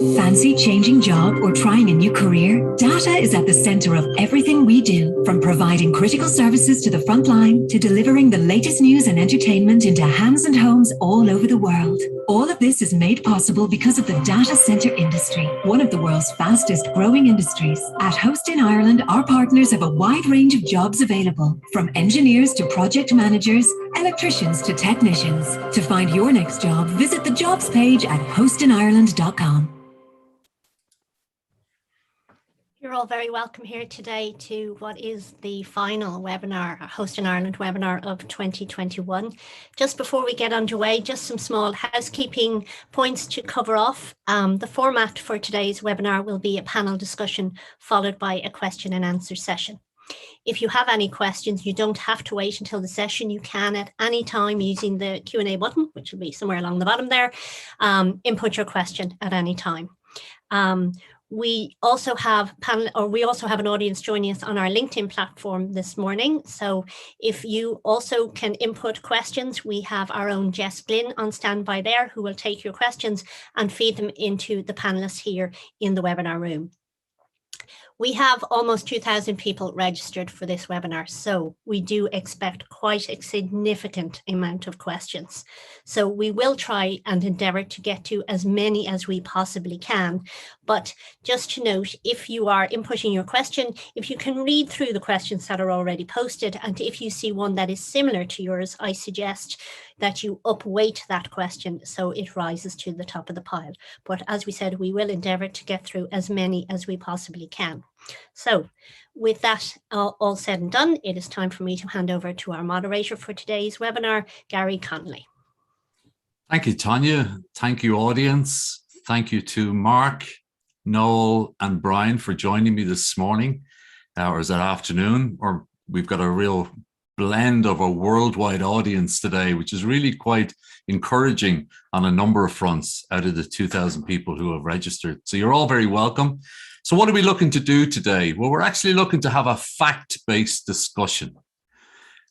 Fancy changing job or trying a new career? Data is at the center of everything we do, from providing critical services to the front line to delivering the latest news and entertainment into hands and homes all over the world. All of this is made possible because of the data center industry, one of the world's fastest growing industries. At Host in Ireland, our partners have a wide range of jobs available, from engineers to project managers, electricians to technicians. To find your next job, visit the jobs page at hostinireland.com. You're all very welcome here today to what is the final webinar, Host in Ireland webinar of 2021. Just before we get underway, just some small housekeeping points to cover off. The format for today's webinar will be a panel discussion followed by a question and answer session. If you have any questions, you don't have to wait until the session. You can at any time using the Q&A button, which will be somewhere along the bottom there, input your question at any time. We also have an audience joining us on our LinkedIn platform this morning. So if you also can input questions, we have our own Jess Glynn on standby there who will take your questions and feed them into the panelists here in the webinar room. We have almost 2,000 people registered for this webinar, so we do expect quite a significant amount of questions. So we will try and endeavour to get to as many as we possibly can. But just to note, if you are inputting your question, if you can read through the questions that are already posted, and if you see one that is similar to yours, I suggest that you upweight that question so it rises to the top of the pile. But as we said, we will endeavour to get through as many as we possibly can. So with that all said and done, it is time for me to hand over to our moderator for today's webinar, Gary Connolly. Thank you, Tanya. Thank you, audience. Thank you to Mark, Noel and Brian for joining me this morning, or is that afternoon? Or we've got a real blend of a worldwide audience today, which is really quite encouraging on a number of fronts out of the 2,000 people who have registered. So you're all very welcome. So what are we looking to do today? Well, we're actually looking to have a fact-based discussion.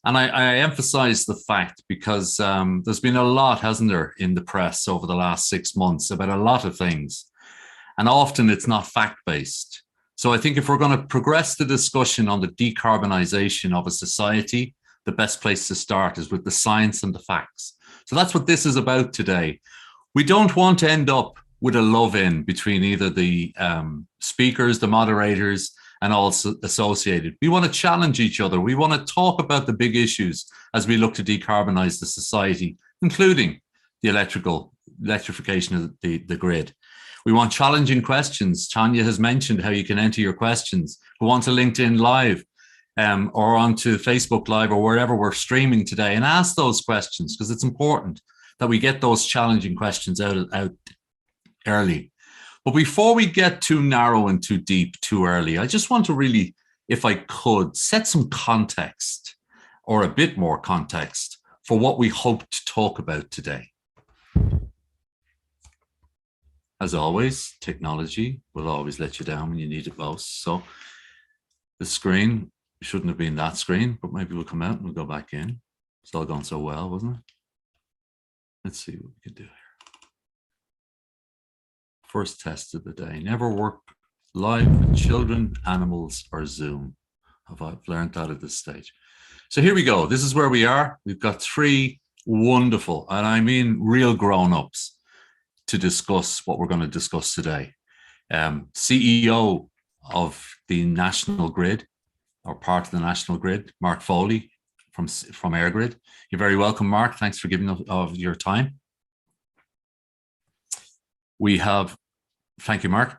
And I emphasize the fact because there's been a lot, hasn't there, in the press over the last 6 months about a lot of things. And often it's not fact-based. So I think if we're going to progress the discussion on the decarbonisation of a society, the best place to start is with the science and the facts. So that's what this is about today. We don't want to end up with a love-in between either the speakers, the moderators, and all associated. We want to challenge each other. We want to talk about the big issues as we look to decarbonise the society, including the electrification of the grid. We want challenging questions. Tanya has mentioned how you can enter your questions. Go on to LinkedIn Live or onto Facebook Live or wherever we're streaming today and ask those questions, because it's important that we get those challenging questions out early. But before we get too narrow and too deep too early, I just want to really, if I could, set some context or a bit more context for what we hope to talk about today. As always, technology will always let you down when you need it most. So the screen shouldn't have been that screen, but maybe we'll come out and we'll go back in. It's all gone so well, wasn't it? Let's see what we can do here. First test of the day. Never work live with children, animals, or Zoom. I've learned that at this stage. So here we go. This is where we are. We've got 3 wonderful, and I mean real grown-ups, to discuss what we're going to discuss today. CEO of the National Grid, or part of the National Grid, Mark Foley from EirGrid. You're very welcome, Mark. Thanks for giving of your time. We have, thank you, Mark.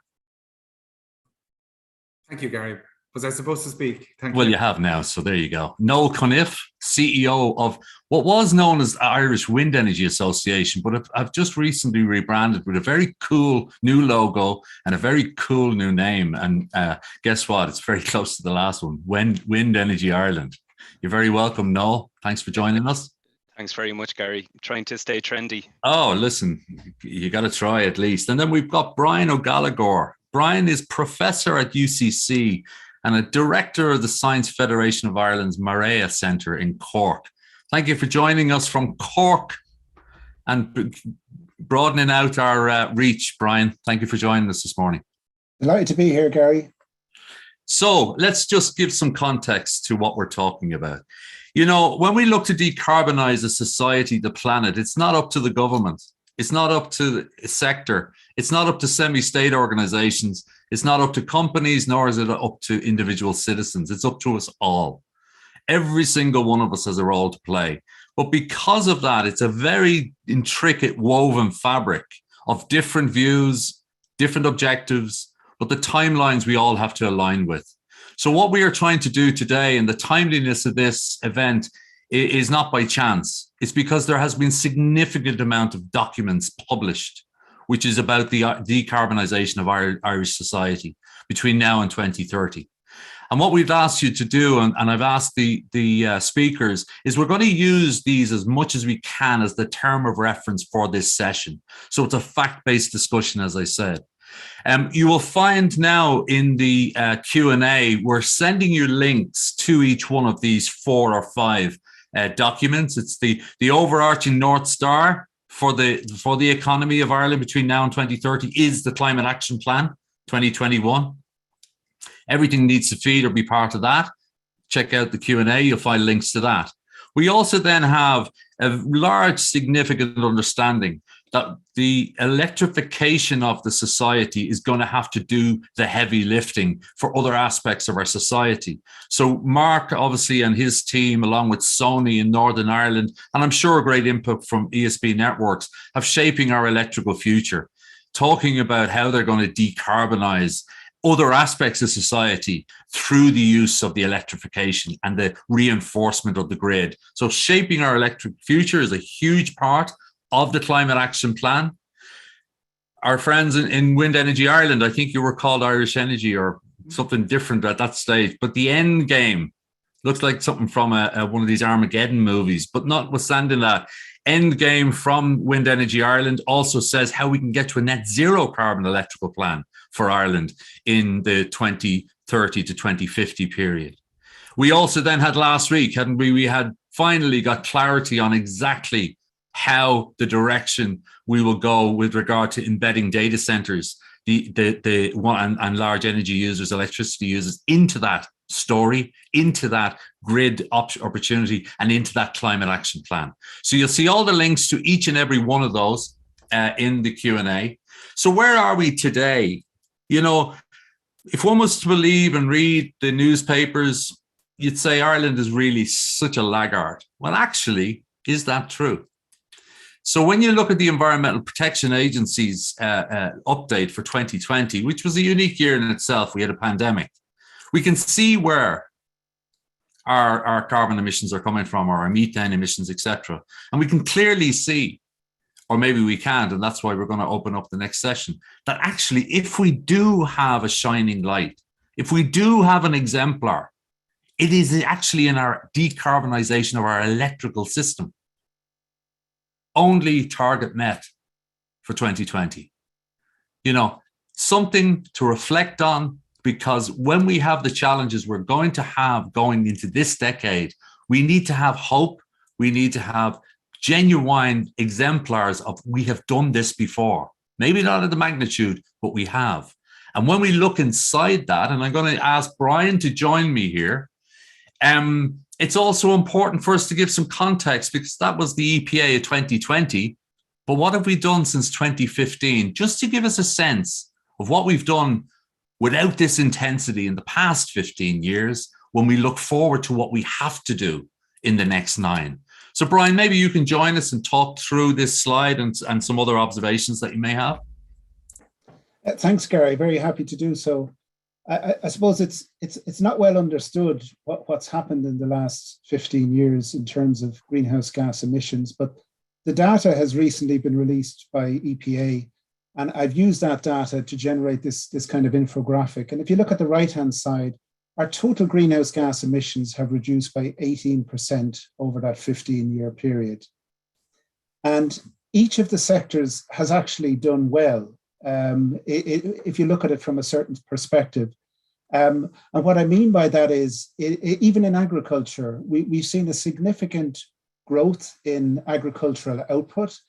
Thank you, Gary. Was I supposed to speak? Thank you. Well, you have now, so there you go. Noel Cunniff, CEO of what was known as the Irish Wind Energy Association, but I've just recently rebranded with a very cool new logo and a very cool new name. And guess what? It's very close to the last one, Wind Energy Ireland. You're very welcome, Noel. Thanks for joining us. Thanks very much, Gary. I'm trying to stay trendy. Oh, listen, you got to try at least. And then we've got Brian O'Gallagher. Brian is professor at UCC and a director of the Science Federation of Ireland's Marea Centre in Cork. Thank you for joining us from Cork. And broadening out our reach, Brian. Thank you for joining us this morning. Delighted to be here, Gary. So let's just give some context to what we're talking about. You know, when we look to decarbonize a society, the planet, it's not up to the government. It's not up to the sector. It's not up to semi-state organizations. It's not up to companies, nor is it up to individual citizens. It's up to us all. Every single one of us has a role to play. But because of that, it's a very intricate woven fabric of different views, different objectives, but the timelines we all have to align with. So what we are trying to do today, and the timeliness of this event, is not by chance. It's because there has been significant amount of documents published, which is about the decarbonisation of Irish society between now and 2030. And what we've asked you to do, and I've asked the speakers, is we're going to use these as much as we can as the term of reference for this session. So it's a fact-based discussion, as I said. You will find now in the Q&A, we're sending you links to each one of these 4 or 5 documents. It's the overarching North Star for the economy of Ireland between now and 2030 is the Climate Action Plan 2021. Everything needs to feed or be part of that. Check out the Q&A, you'll find links to that. We also then have a large, significant understanding that the electrification of the society is going to have to do the heavy lifting for other aspects of our society. So Mark, obviously, and his team, along with Sony in Northern Ireland, and I'm sure great input from ESB Networks, have shaping our electrical future, talking about how they're going to decarbonize other aspects of society through the use of the electrification and the reinforcement of the grid. So shaping our electric future is a huge part of the Climate Action Plan. Our friends in Wind Energy Ireland, I think you were called Irish Energy or something different at that stage, but the end game looks like something from one of these Armageddon movies, but notwithstanding that, end game from Wind Energy Ireland also says how we can get to a net zero carbon electrical plan for Ireland in the 2030 to 2050 period. We also then had last week, hadn't we? We had finally got clarity on exactly how the direction we will go with regard to embedding data centers, and large energy users, electricity users into that story, into that grid opportunity, and into that climate action plan. So you'll see all the links to each and every one of those in the Q&A. So where are we today? You know, if one was to believe and read the newspapers, you'd say Ireland is really such a laggard. Well, actually, is that true? So when you look at the Environmental Protection Agency's update for 2020, which was a unique year in itself, we had a pandemic, we can see where our carbon emissions are coming from, or our methane emissions, etc. And we can clearly see, or maybe we can't, and that's why we're going to open up the next session, that actually if we do have a shining light, if we do have an exemplar, it is actually in our decarbonisation of our electrical system. Only target met for 2020. You know, something to reflect on, because when we have the challenges we're going to have going into this decade, we need to have hope. We need to have genuine exemplars of we have done this before. Maybe not at the magnitude, but we have. And when we look inside that, and I'm going to ask Brian to join me here, it's also important for us to give some context, because that was the EPA of 2020. But what have we done since 2015? Just to give us a sense of what we've done without this intensity in the past 15 years, when we look forward to what we have to do in the next 9. So Brian, maybe you can join us and talk through this slide and some other observations that you may have. Thanks, Gary. Very happy to do so. I suppose it's not well understood what's happened in the last 15 years in terms of greenhouse gas emissions, but the data has recently been released by EPA, and I've used that data to generate this kind of infographic. And if you look at the right-hand side, our total greenhouse gas emissions have reduced by 18% over that 15-year period. And each of the sectors has actually done well. If you look at it from a certain perspective. And what I mean by that is, even in agriculture, we've seen a significant growth in agricultural output.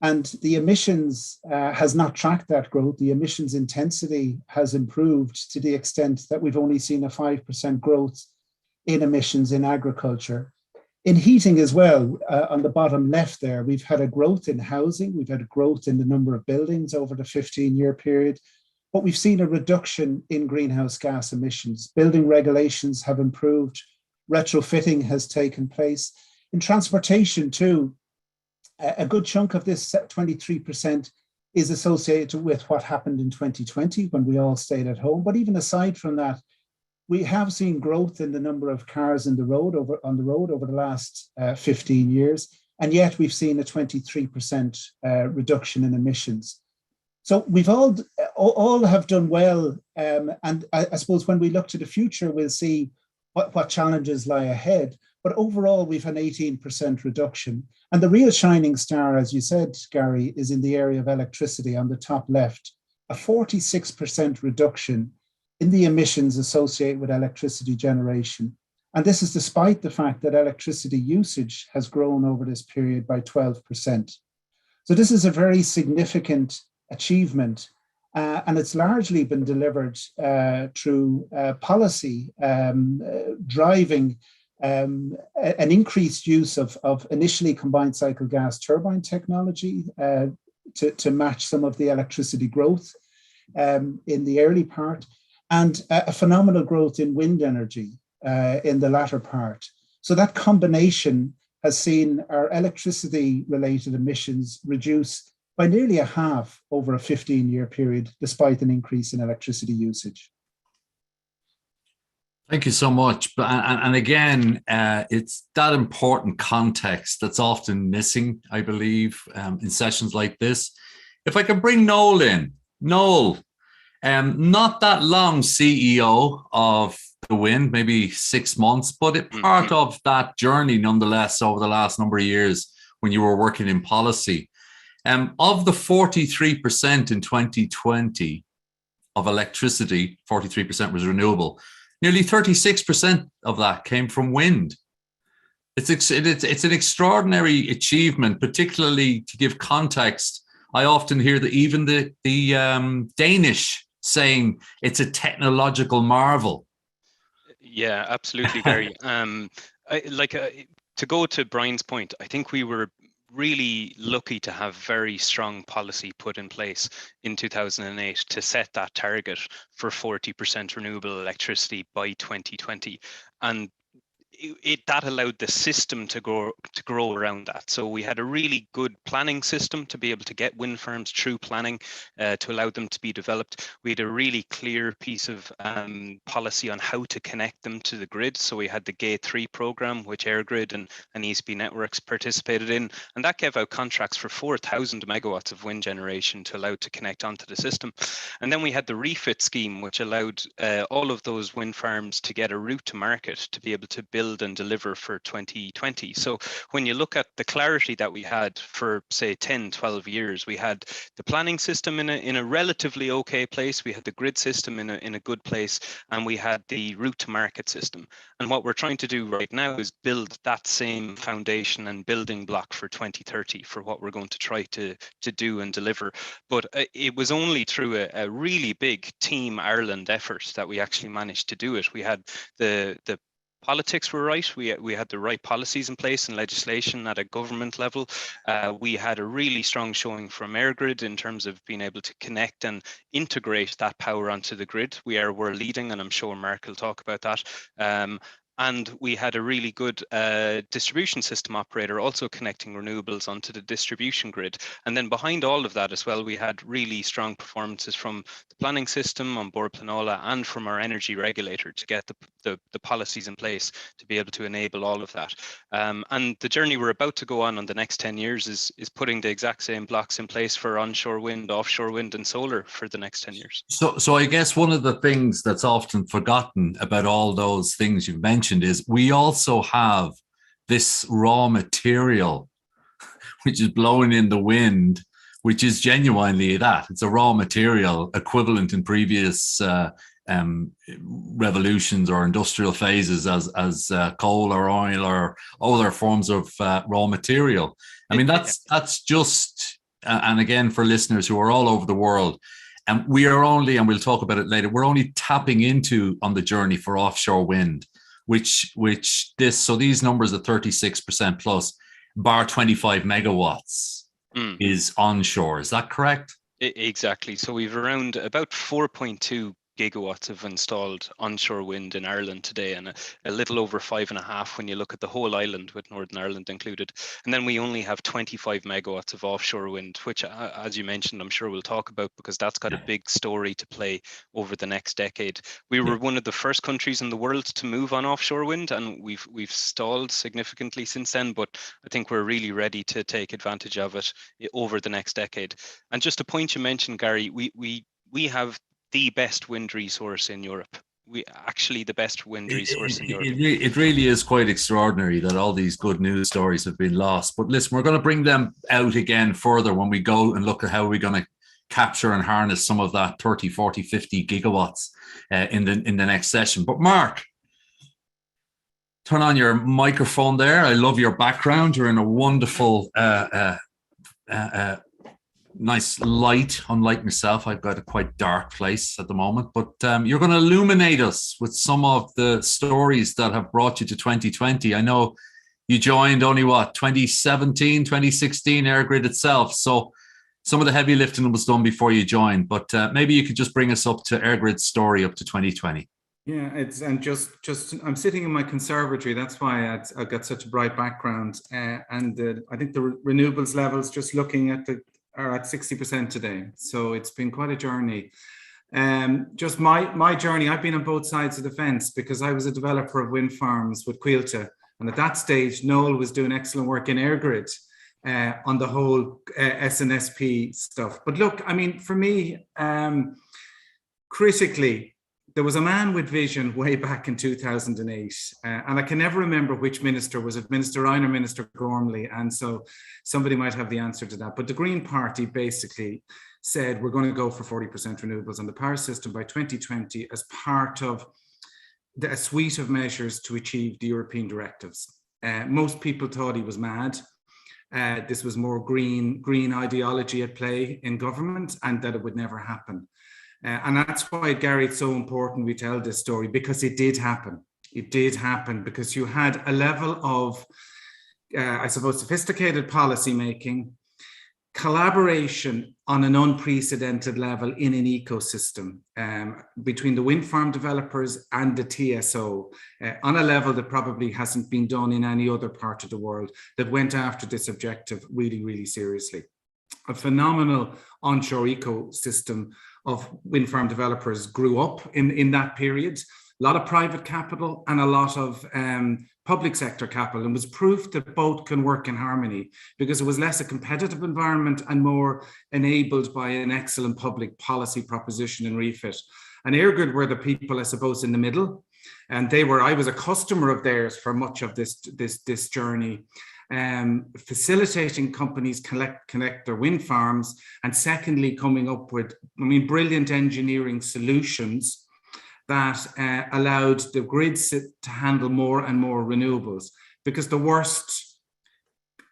And the emissions has not tracked that growth. The emissions intensity has improved to the extent that we've only seen a 5% growth in emissions in agriculture. In heating as well, on the bottom left there, we've had a growth in housing. We've had a growth in the number of buildings over the 15-year period, but we've seen a reduction in greenhouse gas emissions. Building regulations have improved. Retrofitting has taken place. In transportation too, a good chunk of this 23% is associated with what happened in 2020 when we all stayed at home. But even aside from that, we have seen growth in the number of cars on the road over the last 15 years, and yet we've seen a 23% reduction in emissions. So we've all have done well, and I suppose when we look to the future, we'll see what challenges lie ahead. But overall, we've an 18% reduction. And the real shining star, as you said, Gary, is in the area of electricity on the top left, a 46% reduction in the emissions associated with electricity generation. And this is despite the fact that electricity usage has grown over this period by 12%. So this is a very significant achievement, and it's largely been delivered through policy driving an increased use of initially combined cycle gas turbine technology to match some of the electricity growth in the early part, and a phenomenal growth in wind energy in the latter part. So that combination has seen our electricity-related emissions reduce by nearly a half over a 15-year period, despite an increase in electricity usage. Thank you so much. And again, it's that important context that's often missing, I believe, in sessions like this. If I could bring Noel in. Noel, not that long CEO of the wind, maybe 6 months, but part of that journey nonetheless over the last number of years when you were working in policy. Of the 43% in 2020 of electricity, 43% was renewable. Nearly 36% of that came from wind. It's an extraordinary achievement, particularly to give context. I often hear that even the Danish saying it's a technological marvel. Yeah, absolutely, Gary. To go to Brian's point, I think we were really lucky to have very strong policy put in place in 2008 to set that target for 40% renewable electricity by 2020. And that allowed the system to grow around that. So we had a really good planning system to be able to get wind farms through planning to allow them to be developed. We had a really clear piece of policy on how to connect them to the grid. So we had the Gate 3 program, which EirGrid and ESB Networks participated in, and that gave out contracts for 4,000 megawatts of wind generation to allow to connect onto the system. And then we had the refit scheme, which allowed all of those wind farms to get a route to market to be able to build and deliver for 2020. So when you look at the clarity that we had for, say, 10, 12 years, we had the planning system in a relatively okay place, we had the grid system in a good place, and we had the route to market system. And what we're trying to do right now is build that same foundation and building block for 2030 for what we're going to try to do and deliver. But it was only through a really big Team Ireland effort that we actually managed to do it. We had the politics were right. We had the right policies in place and legislation at a government level. We had a really strong showing from EirGrid in terms of being able to connect and integrate that power onto the grid. We're leading, and I'm sure Mark will talk about that. And we had a really good distribution system operator also connecting renewables onto the distribution grid. And then behind all of that as well, we had really strong performances from the planning system on board Planola and from our energy regulator to get the policies in place to be able to enable all of that. And the journey we're about to go on the next 10 years is putting the exact same blocks in place for onshore wind, offshore wind and solar for the next 10 years. So I guess one of the things that's often forgotten about all those things you've mentioned is we also have this raw material which is blowing in the wind, which is genuinely that. It's a raw material equivalent in previous revolutions or industrial phases as coal or oil or other forms of raw material. I mean, that's just and again, for listeners who are all over the world, and we are only, and we'll talk about it later, we're only tapping into on the journey for offshore wind, so these numbers are 36% plus, bar 25 megawatts is onshore. Is that correct? Exactly. So we've around about 4.2 gigawatts of installed onshore wind in Ireland today, and a little over 5.5 when you look at the whole island with Northern Ireland included. And then we only have 25 megawatts of offshore wind, which, as you mentioned, I'm sure we'll talk about, because that's got a big story to play over the next decade. We were one of the first countries in the world to move on offshore wind, and we've stalled significantly since then, but I think we're really ready to take advantage of it over the next decade. And just a point you mentioned, Gary, we have the best wind resource in Europe. The best wind resource in Europe. It really is quite extraordinary that all these good news stories have been lost. But listen, we're going to bring them out again further when we go and look at how we're going to capture and harness some of that 30, 40, 50 gigawatts in the next session. But Mark, turn on your microphone there. I love your background. You're in a wonderful nice light. Unlike myself, I've got a quite dark place at the moment, but you're going to illuminate us with some of the stories that have brought you to 2020. I know you joined only 2017, 2016 EirGrid itself. So some of the heavy lifting was done before you joined, but maybe you could just bring us up to EirGrid's story up to 2020. Yeah, and just I'm sitting in my conservatory. That's why I've got such a bright background. And I think the renewables levels, just looking at are at 60% today. So it's been quite a journey. Just my journey, I've been on both sides of the fence, because I was a developer of wind farms with Quilta. And at that stage, Noel was doing excellent work in EirGrid on the whole SNSP stuff. But look, I mean, for me, critically, there was a man with vision way back in 2008, and I can never remember which minister. Was it Minister Ryan or Minister Gormley? And so somebody might have the answer to that. But the Green Party basically said, we're going to go for 40% renewables on the power system by 2020 as part of a suite of measures to achieve the European directives. Most people thought he was mad. This was more green ideology at play in government, and that it would never happen. And that's why, Gary, it's so important we tell this story, because it did happen. It did happen because you had a level of, I suppose, sophisticated policy making, collaboration on an unprecedented level in an ecosystem between the wind farm developers and the TSO on a level that probably hasn't been done in any other part of the world, that went after this objective really, really seriously. A phenomenal onshore ecosystem of wind farm developers grew up in that period. A lot of private capital and a lot of public sector capital, and was proof that both can work in harmony, because it was less a competitive environment and more enabled by an excellent public policy proposition and refit. And EirGrid were the people, I suppose, in the middle, and I was a customer of theirs for much of this journey. Facilitating companies connect their wind farms, and secondly, coming up with, brilliant engineering solutions that allowed the grids to handle more and more renewables. Because the worst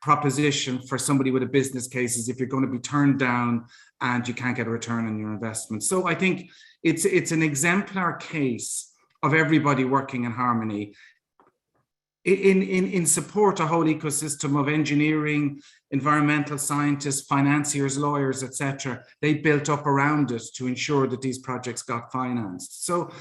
proposition for somebody with a business case is if you're going to be turned down and you can't get a return on your investment. So I think it's an exemplar case of everybody working in harmony. In support, a whole ecosystem of engineering, environmental scientists, financiers, lawyers, etc. They built up around it to ensure that these projects got financed. So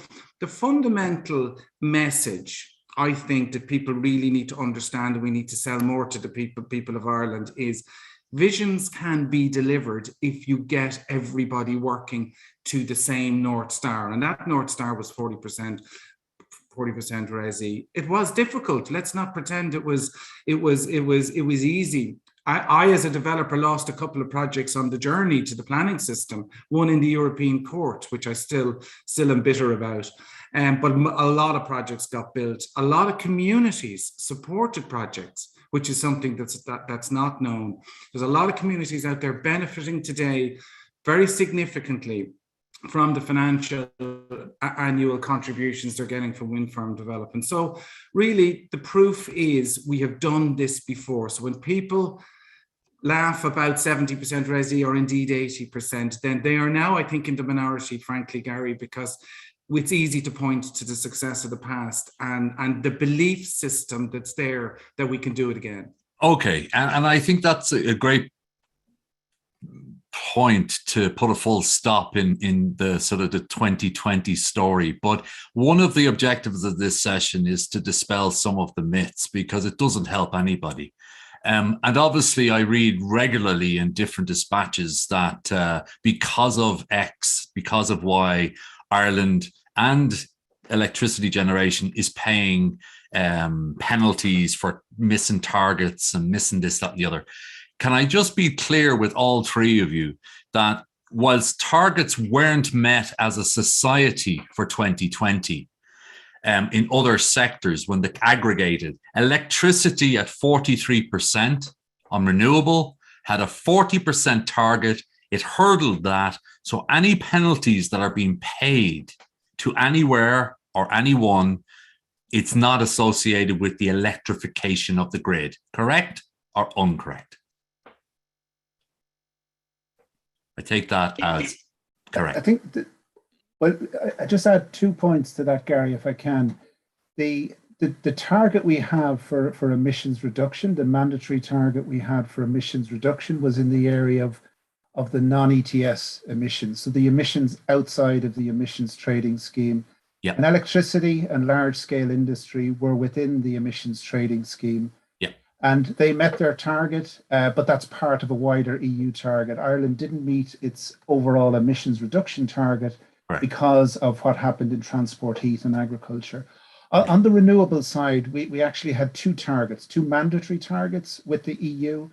the fundamental message, I think, that people really need to understand, and we need to sell more to the people of Ireland, is visions can be delivered if you get everybody working to the same North Star. And that North Star was 40% resi. It was difficult. Let's not pretend it was easy. I, as a developer, lost a couple of projects on the journey to the planning system, one in the European Court, which I still am bitter about. But a lot of projects got built. A lot of communities supported projects, which is something that's not known. There's a lot of communities out there benefiting today very significantly from the financial annual contributions they're getting from wind farm development. So really, the proof is we have done this before. So when people laugh about 70% resi or indeed 80%, then they are now, I think, in the minority, frankly, Gary, because it's easy to point to the success of the past and the belief system that's there that we can do it again. Okay, and I think that's a great point to put a full stop in the sort of the 2020 story. But one of the objectives of this session is to dispel some of the myths, because it doesn't help anybody. And obviously I read regularly in different dispatches that because of X, because of Y, Ireland and electricity generation is paying penalties for missing targets and missing this, that, and the other. Can I just be clear with all three of you that whilst targets weren't met as a society for 2020, in other sectors, when they aggregated, electricity at 43% on renewable had a 40% target. It hurdled that. So any penalties that are being paid to anywhere or anyone, it's not associated with the electrification of the grid. Correct or incorrect? I take that as correct. I think that, well, I just add 2 points to that, Gary, if I can. The target we have for emissions reduction, the mandatory target we had for emissions reduction was in the area of the non-ETS emissions, so the emissions outside of the emissions trading scheme. Yeah. And electricity and large-scale industry were within the emissions trading scheme. Yeah. And they met their target, but that's part of a wider EU target. Ireland didn't meet its overall emissions reduction target because of what happened in transport, heat and agriculture. On the renewable side, we actually had two targets, two mandatory targets with the EU.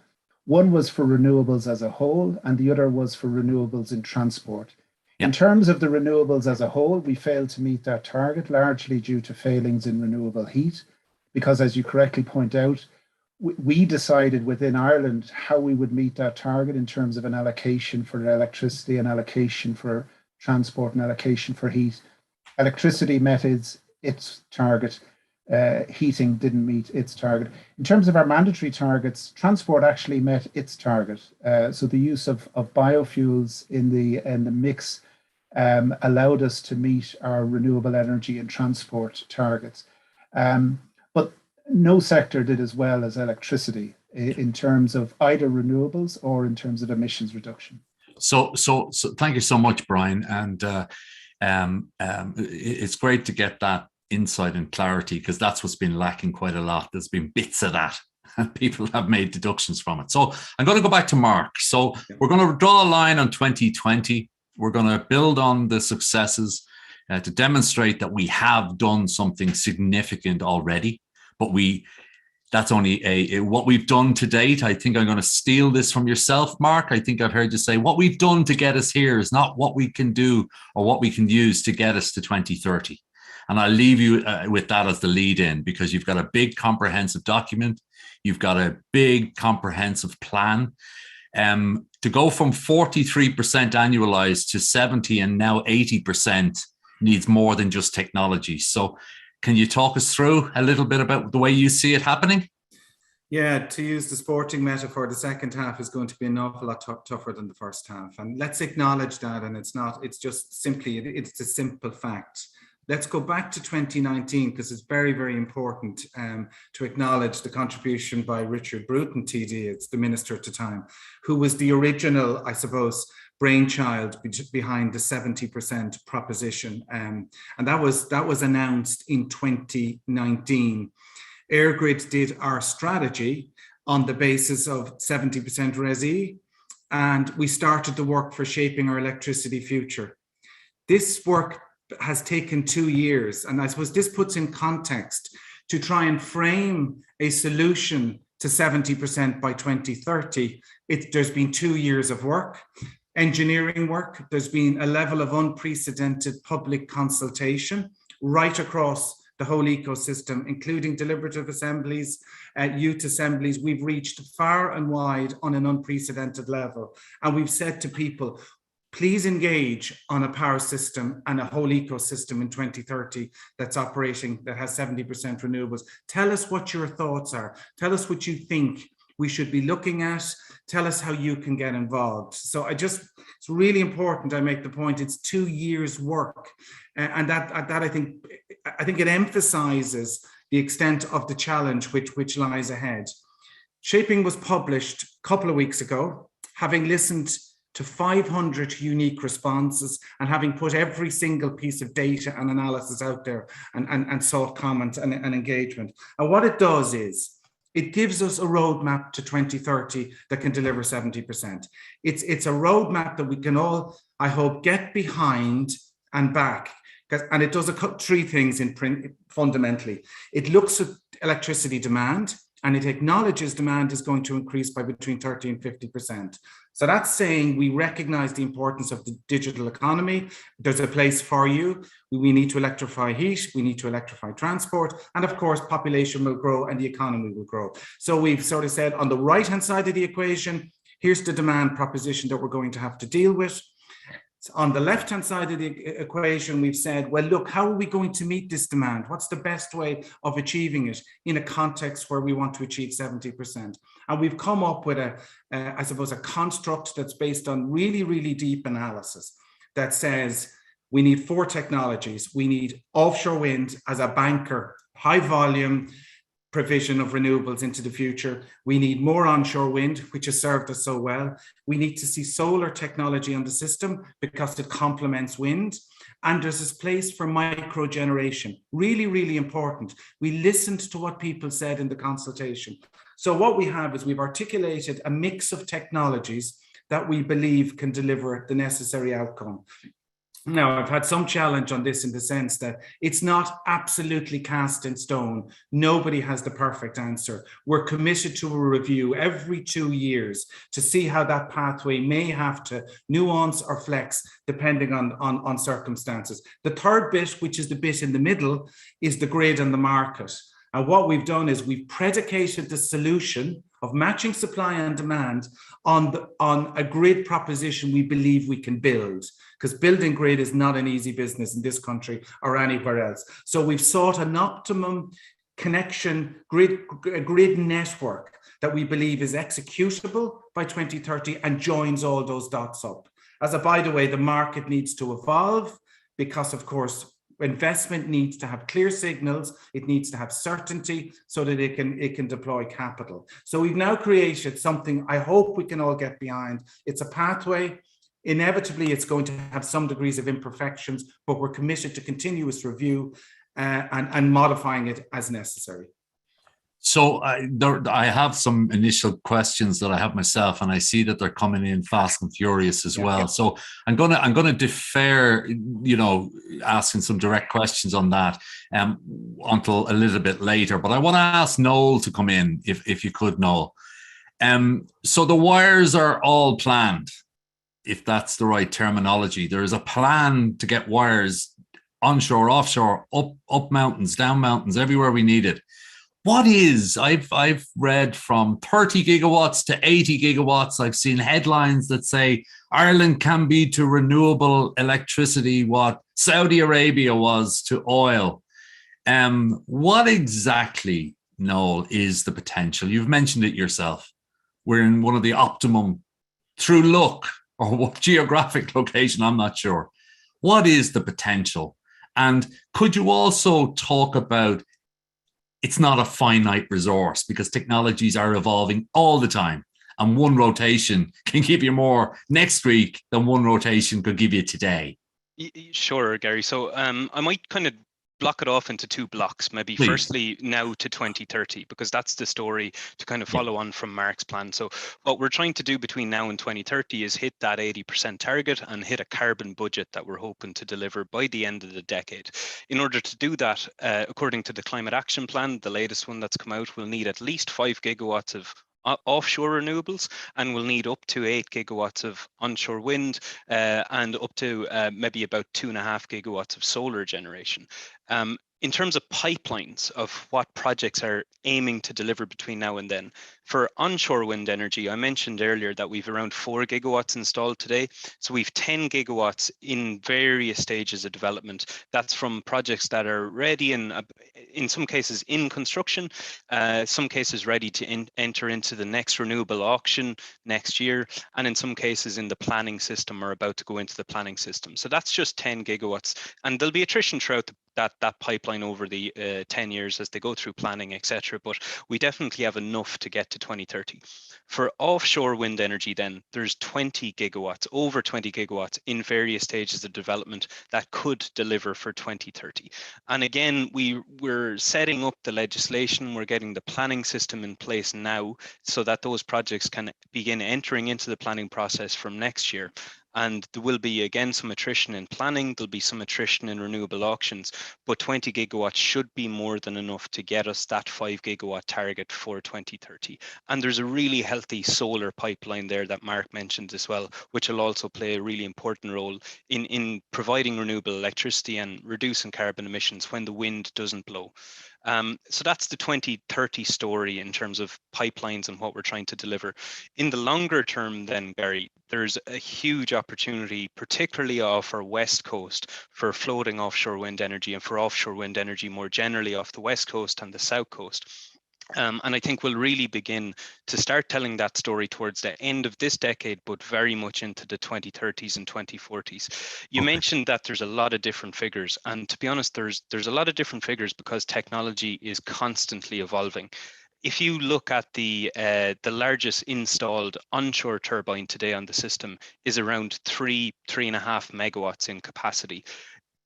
One was for renewables as a whole, and the other was for renewables in transport. In terms of the renewables as a whole, we failed to meet that target, largely due to failings in renewable heat, because as you correctly point out, we decided within Ireland how we would meet that target in terms of an allocation for electricity, an allocation for transport, and allocation for heat. Electricity met its target. Heating didn't meet its target. In terms of our mandatory targets, transport actually met its target. So the use of biofuels in the mix allowed us to meet our renewable energy and transport targets. But no sector did as well as electricity in terms of either renewables or in terms of emissions reduction. So thank you so much, Brian. And it's great to get that insight and clarity, because that's what's been lacking quite a lot. There's been bits of that and people have made deductions from it. So I'm going to go back to Mark. So we're going to draw a line on 2020. We're going to build on the successes to demonstrate that we have done something significant already, but that's only what we've done to date. I think I'm going to steal this from yourself, Mark. I think I've heard you say what we've done to get us here is not what we can do or what we can use to get us to 2030. And I'll leave you with that as the lead in, because you've got a big comprehensive document. You've got a big comprehensive plan. To go from 43% annualized to 70 and now 80% needs more than just technology. So can you talk us through a little bit about the way you see it happening? Yeah, to use the sporting metaphor, the second half is going to be an awful lot tougher than the first half. And let's acknowledge that. And it's just simply, it's a simple fact. Let's go back to 2019, because it's very, very important to acknowledge the contribution by Richard Bruton, TD, it's the minister at the time, who was the original, I suppose, brainchild behind the 70% proposition. And that was announced in 2019. EirGrid did our strategy on the basis of 70% resi, and we started the work for shaping our electricity future. This work has taken 2 years, and I suppose this puts in context to try and frame a solution to 70% by 2030. There's been 2 years of work, engineering work. There's been a level of unprecedented public consultation right across the whole ecosystem, including deliberative assemblies, youth assemblies. We've reached far and wide on an unprecedented level, and we've said to people, please engage on a power system and a whole ecosystem in 2030 that's operating, that has 70% renewables. Tell us what your thoughts are. Tell us what you think we should be looking at. tell us how you can get involved. So it's really important I make the point, it's 2 years work. And that I think it emphasizes the extent of the challenge which lies ahead. Shaping was published a couple of weeks ago, having listened to 500 unique responses and having put every single piece of data and analysis out there and sought comment and engagement. And what it does is, it gives us a roadmap to 2030 that can deliver 70%. It's a roadmap that we can all, I hope, get behind and back. And it does three things fundamentally. It looks at electricity demand, and it acknowledges demand is going to increase by between 30 and 50%. So that's saying we recognize the importance of the digital economy. There's a place for you. We need to electrify heat. We need to electrify transport. And of course, population will grow and the economy will grow. So we've sort of said on the right-hand side of the equation, here's the demand proposition that we're going to have to deal with. On the left-hand side of the equation, we've said, well, look, how are we going to meet this demand? What's the best way of achieving it in a context where we want to achieve 70%? And we've come up with I suppose, a construct that's based on really, really deep analysis that says we need 4 technologies. We need offshore wind as a banker, high volume provision of renewables into the future. We need more onshore wind, which has served us so well. We need to see solar technology on the system because it complements wind. And there's this place for micro generation. Really, really important. We listened to what people said in the consultation. So what we have is we've articulated a mix of technologies that we believe can deliver the necessary outcome. Now, I've had some challenge on this in the sense that it's not absolutely cast in stone. Nobody has the perfect answer. We're committed to a review every 2 years to see how that pathway may have to nuance or flex depending on circumstances. The third bit, which is the bit in the middle, is the grid and the market. And what we've done is we've predicated the solution of matching supply and demand on a grid proposition we believe we can build, because building grid is not an easy business in this country or anywhere else. So we've sought an optimum connection grid network that we believe is executable by 2030 and joins all those dots up. As a by the way, the market needs to evolve because, of course, investment needs to have clear signals. It needs to have certainty so that it can deploy capital. So we've now created something I hope we can all get behind. It's a pathway. Inevitably, it's going to have some degrees of imperfections, but we're committed to continuous review and modifying it as necessary. So I have some initial questions that I have myself, and I see that they're coming in fast and furious as well. So I'm gonna defer, asking some direct questions on that until a little bit later. But I want to ask Noel to come in, if you could, Noel. So the wires are all planned, if that's the right terminology. There is a plan to get wires onshore, offshore, up mountains, down mountains, everywhere we need it. What is, I've read from 30 gigawatts to 80 gigawatts. I've seen headlines that say Ireland can be to renewable electricity what Saudi Arabia was to oil. What exactly, Noel, is the potential? You've mentioned it yourself. We're in one of the optimum, through luck or what geographic location, I'm not sure. What is the potential? And could you also talk about, it's not a finite resource because technologies are evolving all the time, and one rotation can give you more next week than one rotation could give you today. Sure, Gary. So I might kind of block it off into 2 blocks, maybe. Please. Firstly, now to 2030, because that's the story to kind of follow on from Mark's plan. So what we're trying to do between now and 2030 is hit that 80% target and hit a carbon budget that we're hoping to deliver by the end of the decade. In order to do that, according to the Climate Action Plan, the latest one that's come out, we'll need at least 5 gigawatts of offshore renewables, and we'll need up to 8 gigawatts of onshore wind and up to maybe about 2.5 gigawatts of solar generation. In terms of pipelines of what projects are aiming to deliver between now and then, for onshore wind energy, I mentioned earlier that we've around 4 gigawatts installed today. So we've 10 gigawatts in various stages of development. That's from projects that are ready and in some cases in construction, some cases ready to enter into the next renewable auction next year, and in some cases in the planning system or about to go into the planning system. So that's just 10 gigawatts, and there'll be attrition throughout that pipeline over the 10 years as they go through planning, etc. But we definitely have enough to get to 2030. For offshore wind energy, then there's 20 gigawatts, over 20 gigawatts in various stages of development that could deliver for 2030. And again, we're setting up the legislation, we're getting the planning system in place now so that those projects can begin entering into the planning process from next year. And there will be, again, some attrition in planning, there'll be some attrition in renewable auctions, but 20 gigawatts should be more than enough to get us that 5 gigawatt target for 2030. And there's a really healthy solar pipeline there that Mark mentioned as well, which will also play a really important role in providing renewable electricity and reducing carbon emissions when the wind doesn't blow. So that's the 2030 story in terms of pipelines and what we're trying to deliver. In the longer term then, Gary, there's a huge opportunity, particularly off our west coast, for floating offshore wind energy and for offshore wind energy more generally off the west coast and the south coast. And I think we'll really begin to start telling that story towards the end of this decade, but very much into the 2030s and 2040s. You mentioned that there's a lot of different figures, and to be honest, there's a lot of different figures because technology is constantly evolving. If you look at the largest installed onshore turbine today on the system is around 3.5 megawatts in capacity.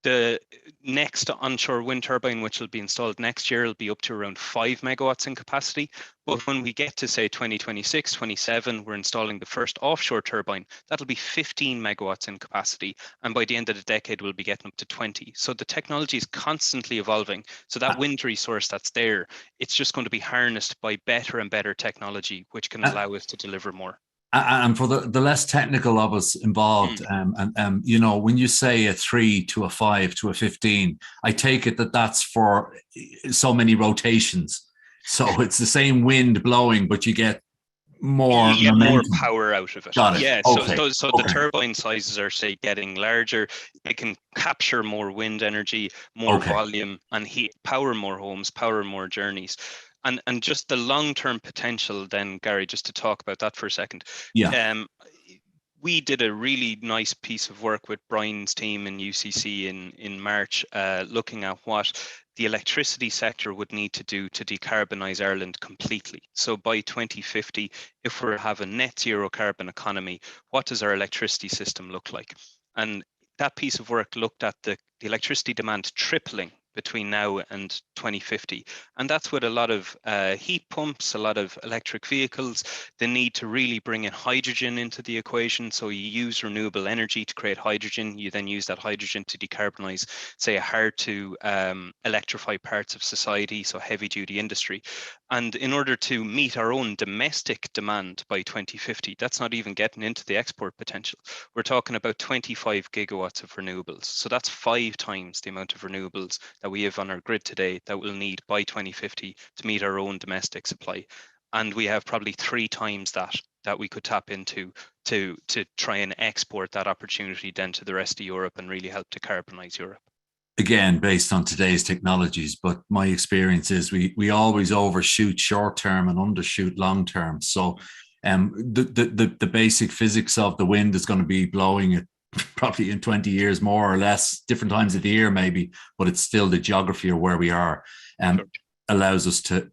The next onshore wind turbine, which will be installed next year, will be up to around 5 megawatts in capacity. But when we get to, say, 2026, 27, we're installing the first offshore turbine, that'll be 15 megawatts in capacity. And by the end of the decade, we'll be getting up to 20. So the technology is constantly evolving. So that wind resource that's there, it's just going to be harnessed by better and better technology, which can allow us to deliver more. And for the less technical of us involved, you know, when you say a 3 to a 5 to a 15, I take it that that's for so many rotations. So it's the same wind blowing, but you get more more power out of it. Got it. Yeah. Okay. So the turbine sizes are, say, getting larger. They can capture more wind energy, more volume, and power more homes, power more journeys. And just the long-term potential then, Gary, just to talk about that for a second. Yeah. We did a really nice piece of work with Brian's team in UCC in March, looking at what the electricity sector would need to do to decarbonise Ireland completely. So by 2050, if we have a net zero carbon economy, what does our electricity system look like? And that piece of work looked at the electricity demand tripling between now and 2050. And that's with a lot of heat pumps, a lot of electric vehicles, the need to really bring in hydrogen into the equation. So you use renewable energy to create hydrogen. You then use that hydrogen to decarbonize, say, hard to electrify parts of society, so heavy duty industry. And in order to meet our own domestic demand by 2050, that's not even getting into the export potential. We're talking about 25 gigawatts of renewables. So that's 5 times the amount of renewables that we have on our grid today that we'll need by 2050 to meet our own domestic supply. And we have probably 3 times that we could tap into to try and export that opportunity then to the rest of Europe and really help decarbonize Europe. Again, based on today's technologies, but my experience is we always overshoot short term and undershoot long term. So the basic physics of the wind is going to be blowing it probably in 20 years, more or less, different times of the year maybe, but it's still the geography of where we are allows us to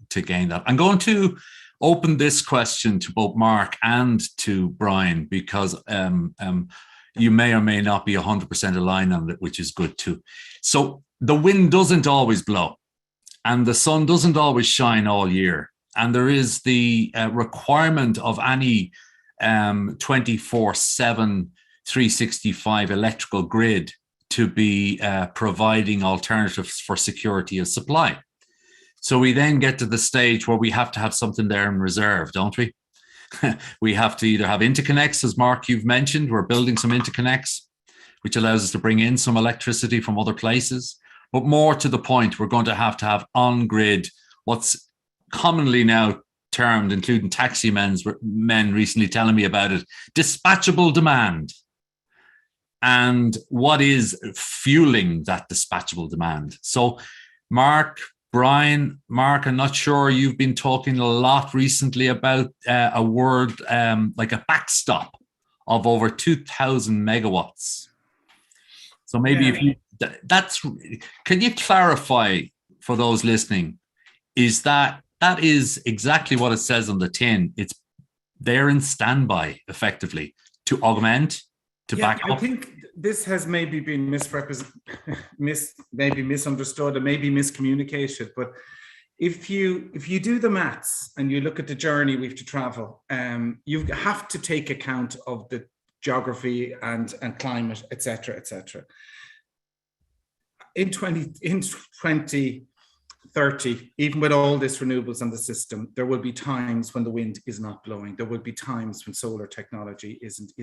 gain that. I'm going to open this question to both Mark and to Brian, because you may or may not be 100% aligned on it, which is good too. So the wind doesn't always blow and the sun doesn't always shine all year. And there is the requirement of any 24/7, 365 electrical grid to be providing alternatives for security of supply. So we then get to the stage where we have to have something there in reserve, don't we? We have to either have interconnects, as Mark, you've mentioned. We're building some interconnects, which allows us to bring in some electricity from other places. But more to the point, we're going to have on-grid, what's commonly now termed, including taxi men recently telling me about it, dispatchable demand. And what is fueling that dispatchable demand? So Mark, Brian, Mark, I'm not sure, you've been talking a lot recently about a word like a backstop of over 2,000 megawatts. So maybe if you, can you clarify for those listening, is that is exactly what it says on the tin? It's there in standby effectively to augment, to back up. I think this has maybe been maybe misunderstood and maybe miscommunicated, but if you do the maths and you look at the journey we have to travel, you have to take account of the geography and climate, etc., etc. In 2030, even with all this renewables on the system, there will be times when the wind is not blowing. There will be times when solar technology isn't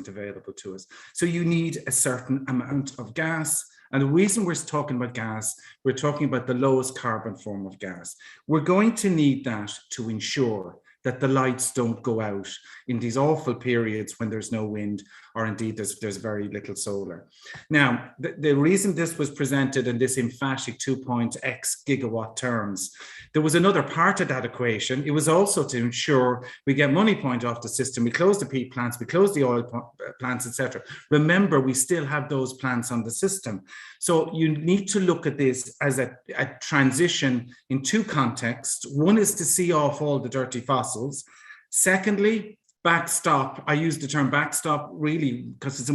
available to us. So you need a certain amount of gas. And the reason we're talking about gas, we're talking about the lowest carbon form of gas. We're going to need that to ensure that the lights don't go out in these awful periods when there's no wind, or indeed there's very little solar. Now, the reason this was presented in this emphatic 2.x gigawatt terms, there was another part of that equation. It was also to ensure we get money point off the system. We close the peat plants, we close the oil plants, etc. Remember, we still have those plants on the system. So you need to look at this as a transition in two contexts. One is to see off all the dirty fossils. Secondly, backstop. I use the term backstop really because it's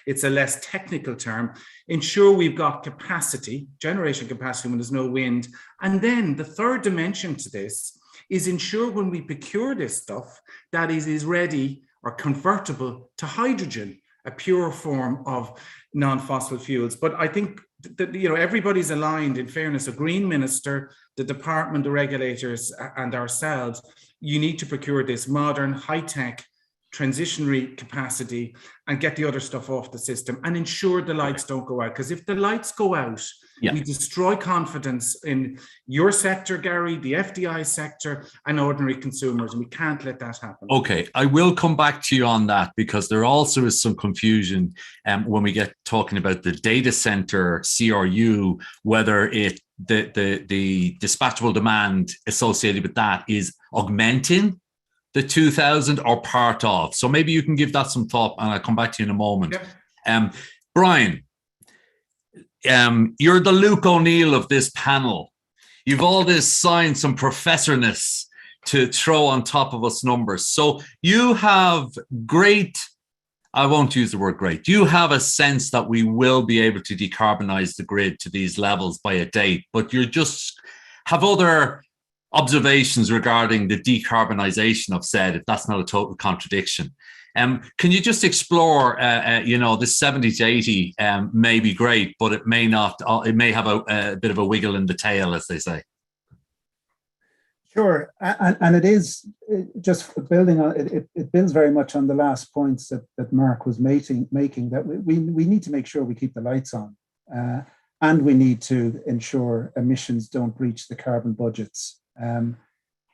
it's a less technical term. Ensure we've got capacity, generation capacity when there's no wind. And then the third dimension to this is ensure when we procure this stuff that it is ready or convertible to hydrogen, a pure form of non-fossil fuels. But I think that, you know, everybody's aligned, in fairness, a green minister, the department, the regulators, and ourselves. You need to procure this modern, high-tech, transitionary capacity and get the other stuff off the system and ensure the lights don't go out. Because if the lights go out, we destroy confidence in your sector, Gary, the FDI sector, and ordinary consumers, and we can't let that happen. Okay, I will come back to you on that, because there also is some confusion when we get talking about the data center CRU, whether the dispatchable demand associated with that is augmenting the 2,000 or part of. So maybe you can give that some thought, and I'll come back to you in a moment. Yep. Brian, you're the Luke O'Neill of this panel. You've all this science and professorness to throw on top of us numbers. So you have I won't use the word great. You have a sense that we will be able to decarbonize the grid to these levels by a date, but you just have other observations regarding the decarbonisation of said, if that's not a total contradiction. Can you just explore, this 70 to 80 may be great, but it may not, it may have a bit of a wiggle in the tail, as they say. Sure, and it is just building on it. It builds very much on the last points that Mark was making. That we need to make sure we keep the lights on, and we need to ensure emissions don't breach the carbon budgets. And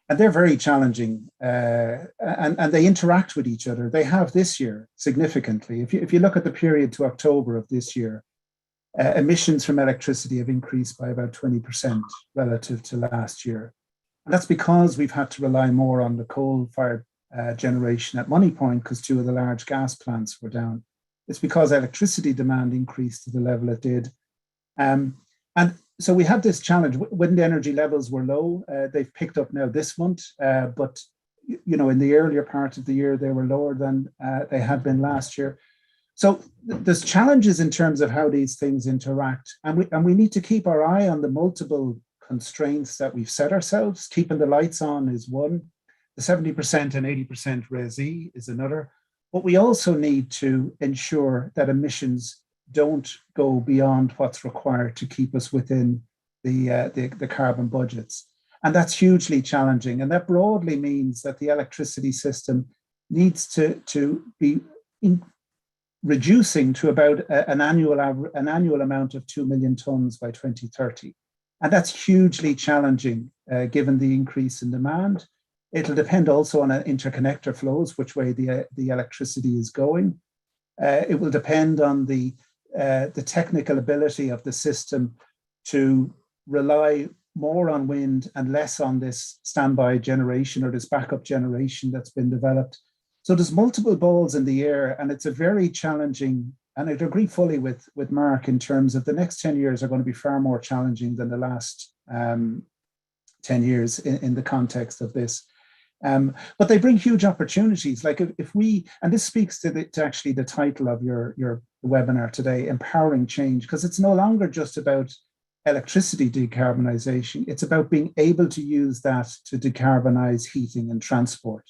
they're very challenging, and they interact with each other. They have this year significantly. If you look at the period to October of this year, emissions from electricity have increased by about 20% relative to last year. And that's because we've had to rely more on the coal-fired generation at Money Point, because two of the large gas plants were down. It's because electricity demand increased to the level it did. And so we have this challenge. Wind energy levels were low. They've picked up now this month, but in the earlier part of the year, they were lower than they had been last year. So there's challenges in terms of how these things interact. And we need to keep our eye on the multiple constraints that we've set ourselves. Keeping the lights on is one. The 70% and 80% RES-E is another. But we also need to ensure that emissions don't go beyond what's required to keep us within the carbon budgets. And that's hugely challenging. And that broadly means that the electricity system needs to be reducing to about an annual amount of 2 million tonnes by 2030. And that's hugely challenging given the increase in demand. It'll depend also on interconnector flows, which way the electricity is going. It will depend on the technical ability of the system to rely more on wind and less on this standby generation or this backup generation that's been developed. So there's multiple balls in the air, and it's a very challenging, and I'd agree fully with Mark in terms of the next 10 years are going to be far more challenging than the last 10 years in the context of this. But they bring huge opportunities. Like if we, and this speaks to actually the title of your webinar today, Empowering Change, because it's no longer just about electricity decarbonisation. It's about being able to use that to decarbonise heating and transport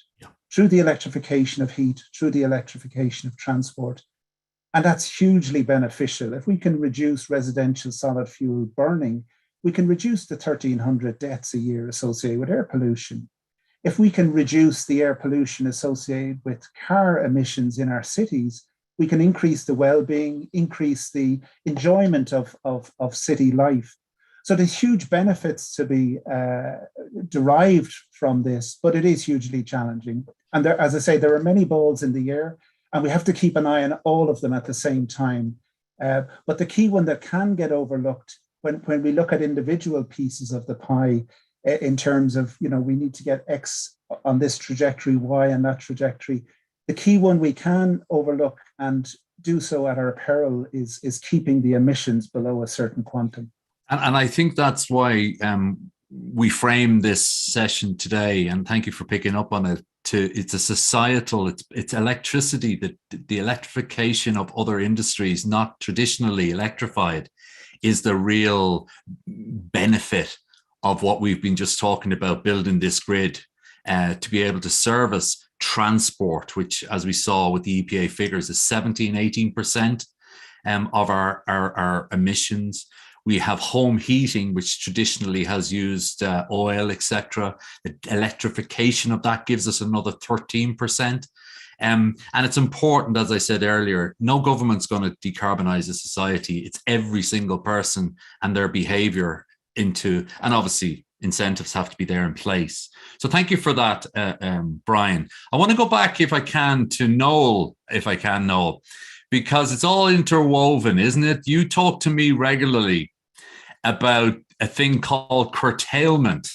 through the electrification of heat, through the electrification of transport. And that's hugely beneficial. If we can reduce residential solid fuel burning, we can reduce the 1,300 deaths a year associated with air pollution. If we can reduce the air pollution associated with car emissions in our cities, we can increase the well-being, increase the enjoyment of city life. So there's huge benefits to be derived from this, but it is hugely challenging. And there, as I say, there are many balls in the air, and we have to keep an eye on all of them at the same time. But the key one that can get overlooked when we look at individual pieces of the pie, in terms of, we need to get X on this trajectory, Y on that trajectory. The key one we can overlook and do so at our peril is keeping the emissions below a certain quantum. And I think that's why we frame this session today, and thank you for picking up on it, it's a societal, it's electricity, the electrification of other industries, not traditionally electrified, is the real benefit of what we've been just talking about, building this grid to be able to service transport, which, as we saw with the EPA figures, is 17-18% of our emissions. We have home heating, which traditionally has used oil, etc. The electrification of that gives us another 13%. And it's important, as I said earlier, no government's going to decarbonize a society. It's every single person and their behavior and obviously incentives have to be there in place. So thank you for that, Brian. I want to go back, if I can, to Noel, because it's all interwoven, isn't it? You talk to me regularly about a thing called curtailment.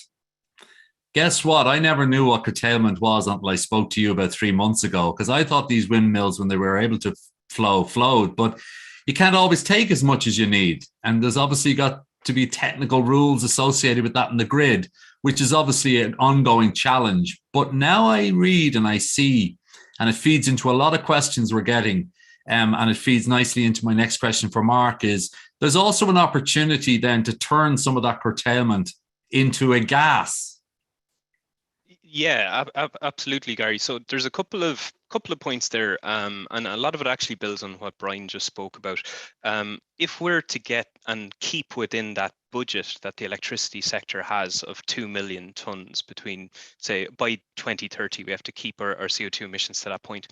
Guess what? I never knew what curtailment was until I spoke to you about 3 months ago, because I thought these windmills, when they were able to flowed, but you can't always take as much as you need. And there's obviously got to be technical rules associated with that in the grid, which is obviously an ongoing challenge. But now I read and I see, and it feeds into a lot of questions we're getting, and it feeds nicely into my next question for Mark, is there's also an opportunity then to turn some of that curtailment into a gas. Yeah, absolutely, Gary. So there's a couple of points there, and a lot of it actually builds on what Brian just spoke about. If we're to get and keep within that budget that the electricity sector has of 2 million tons between, say, by 2030, we have to keep our CO2 emissions to that point.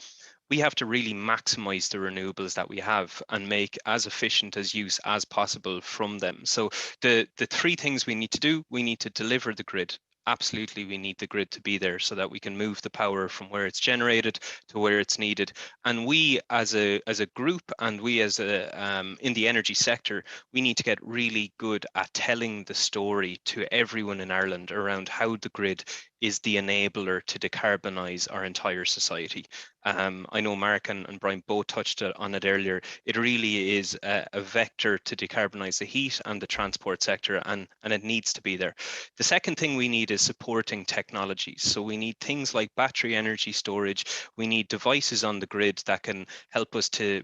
We have to really maximize the renewables that we have and make as efficient as use as possible from them. So the three things we need to do: we need to deliver the grid. Absolutely, we need the grid to be there so that we can move the power from where it's generated to where it's needed. And we, as a group, and we as in the energy sector, we need to get really good at telling the story to everyone in Ireland around how the grid is the enabler to decarbonize our entire society. I know Mark and Brian both touched on it earlier. It really is a vector to decarbonize the heat and the transport sector, and it needs to be there. The second thing we need is supporting technologies. So we need things like battery energy storage. We need devices on the grid that can help us to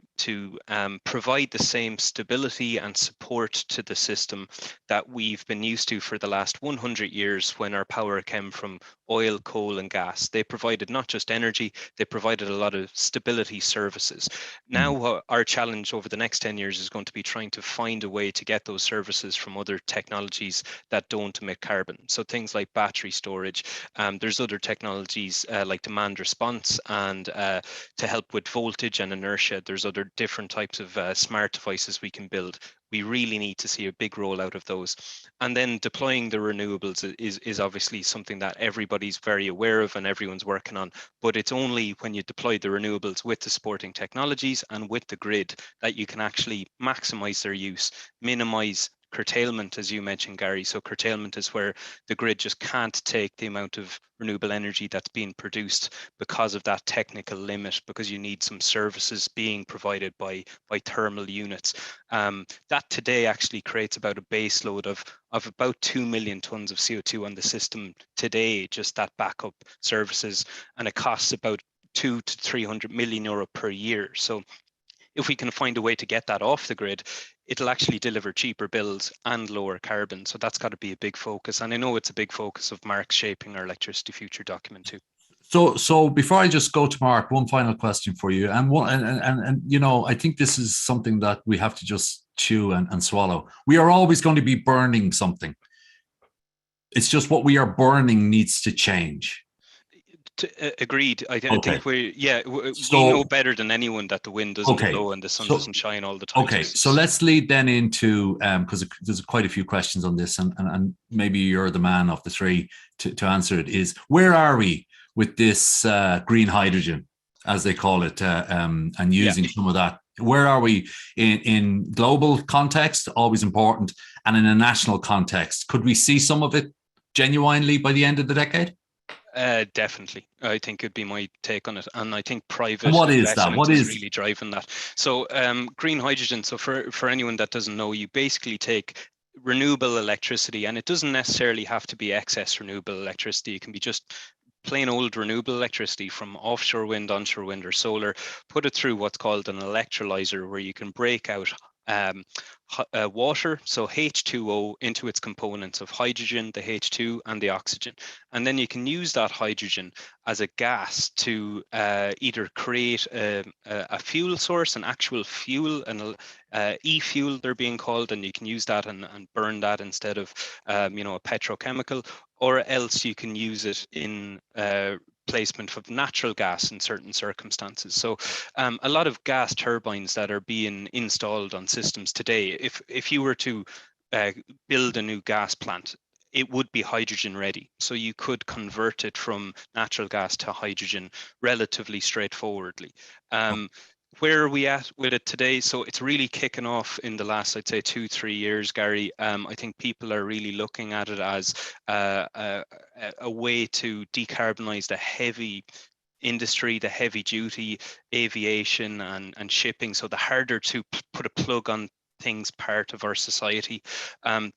provide the same stability and support to the system that we've been used to for the last 100 years when our power came from oil, coal, and gas. They provided not just energy, they provided a lot of stability services. Now our challenge over the next 10 years is going to be trying to find a way to get those services from other technologies that don't emit carbon. So things like battery storage. There's other technologies like demand response, and to help with voltage and inertia. There's other different types of smart devices we can build. We really need to see a big rollout of those. And then deploying the renewables is obviously something that everybody's very aware of and everyone's working on. But it's only when you deploy the renewables with the supporting technologies and with the grid that you can actually maximize their use, minimize curtailment, as you mentioned, Gary. So curtailment is where the grid just can't take the amount of renewable energy that's being produced because of that technical limit, because you need some services being provided by thermal units. That today actually creates about a base load of about 2 million tons of CO2 on the system today, just that backup services, and it costs about 200 to 300 million euro per year. So if we can find a way to get that off the grid, it'll actually deliver cheaper bills and lower carbon. So that's got to be a big focus. And I know it's a big focus of Mark's Shaping Our Electricity Future document too. So before I just go to Mark, one final question for you. And you know, I think this is something that we have to just chew and swallow. We are always going to be burning something. It's just what we are burning needs to change. Agreed. I think we know better than anyone that the wind doesn't blow and the sun doesn't shine all the time. Okay, so let's lead then into, because there's quite a few questions on this, and maybe you're the man of the three to answer it, is where are we with this green hydrogen, as they call it, and using some of that? Where are we in global context, always important, and in a national context? Could we see some of it genuinely by the end of the decade? Definitely. I think it'd be my take on it. And I think private what is that? What is really driving that? So green hydrogen, so for anyone that doesn't know, you basically take renewable electricity, and it doesn't necessarily have to be excess renewable electricity. It can be just plain old renewable electricity from offshore wind, onshore wind, or solar, put it through what's called an electrolyzer, where you can break out water, so H2O, into its components of hydrogen, the H2, and the oxygen. And then you can use that hydrogen as a gas to either create a fuel source, an actual fuel, an e-fuel they're being called, and you can use that and burn that instead of a petrochemical, or else you can use it in placement of natural gas in certain circumstances. So a lot of gas turbines that are being installed on systems today, if you were to build a new gas plant, it would be hydrogen ready. So you could convert it from natural gas to hydrogen relatively straightforwardly. Where are we at with it today? So it's really kicking off in the last, I'd say, 2-3 years, Gary. I think people are really looking at it as a way to decarbonize the heavy industry, the heavy duty aviation and shipping. So the harder to put a plug on things part of our society.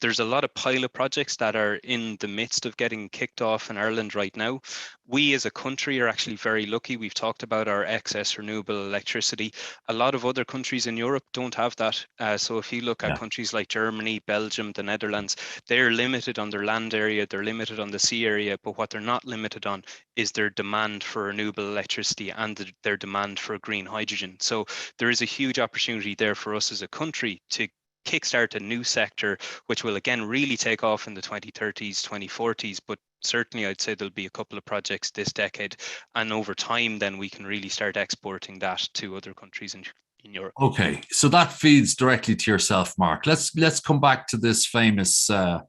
There's a lot of pilot projects that are in the midst of getting kicked off in Ireland right now. We as a country are actually very lucky. We've talked about our excess renewable electricity. A lot of other countries in Europe don't have that. So if you look at countries like Germany, Belgium, the Netherlands, they're limited on their land area, they're limited on the sea area, but what they're not limited on is their demand for renewable electricity and their demand for green hydrogen. So there is a huge opportunity there for us as a country to kickstart a new sector, which will again really take off in the 2030s, 2040s, but certainly I'd say there'll be a couple of projects this decade, and over time then we can really start exporting that to other countries in Europe. Okay, so that feeds directly to yourself, Mark. Let's come back to this famous or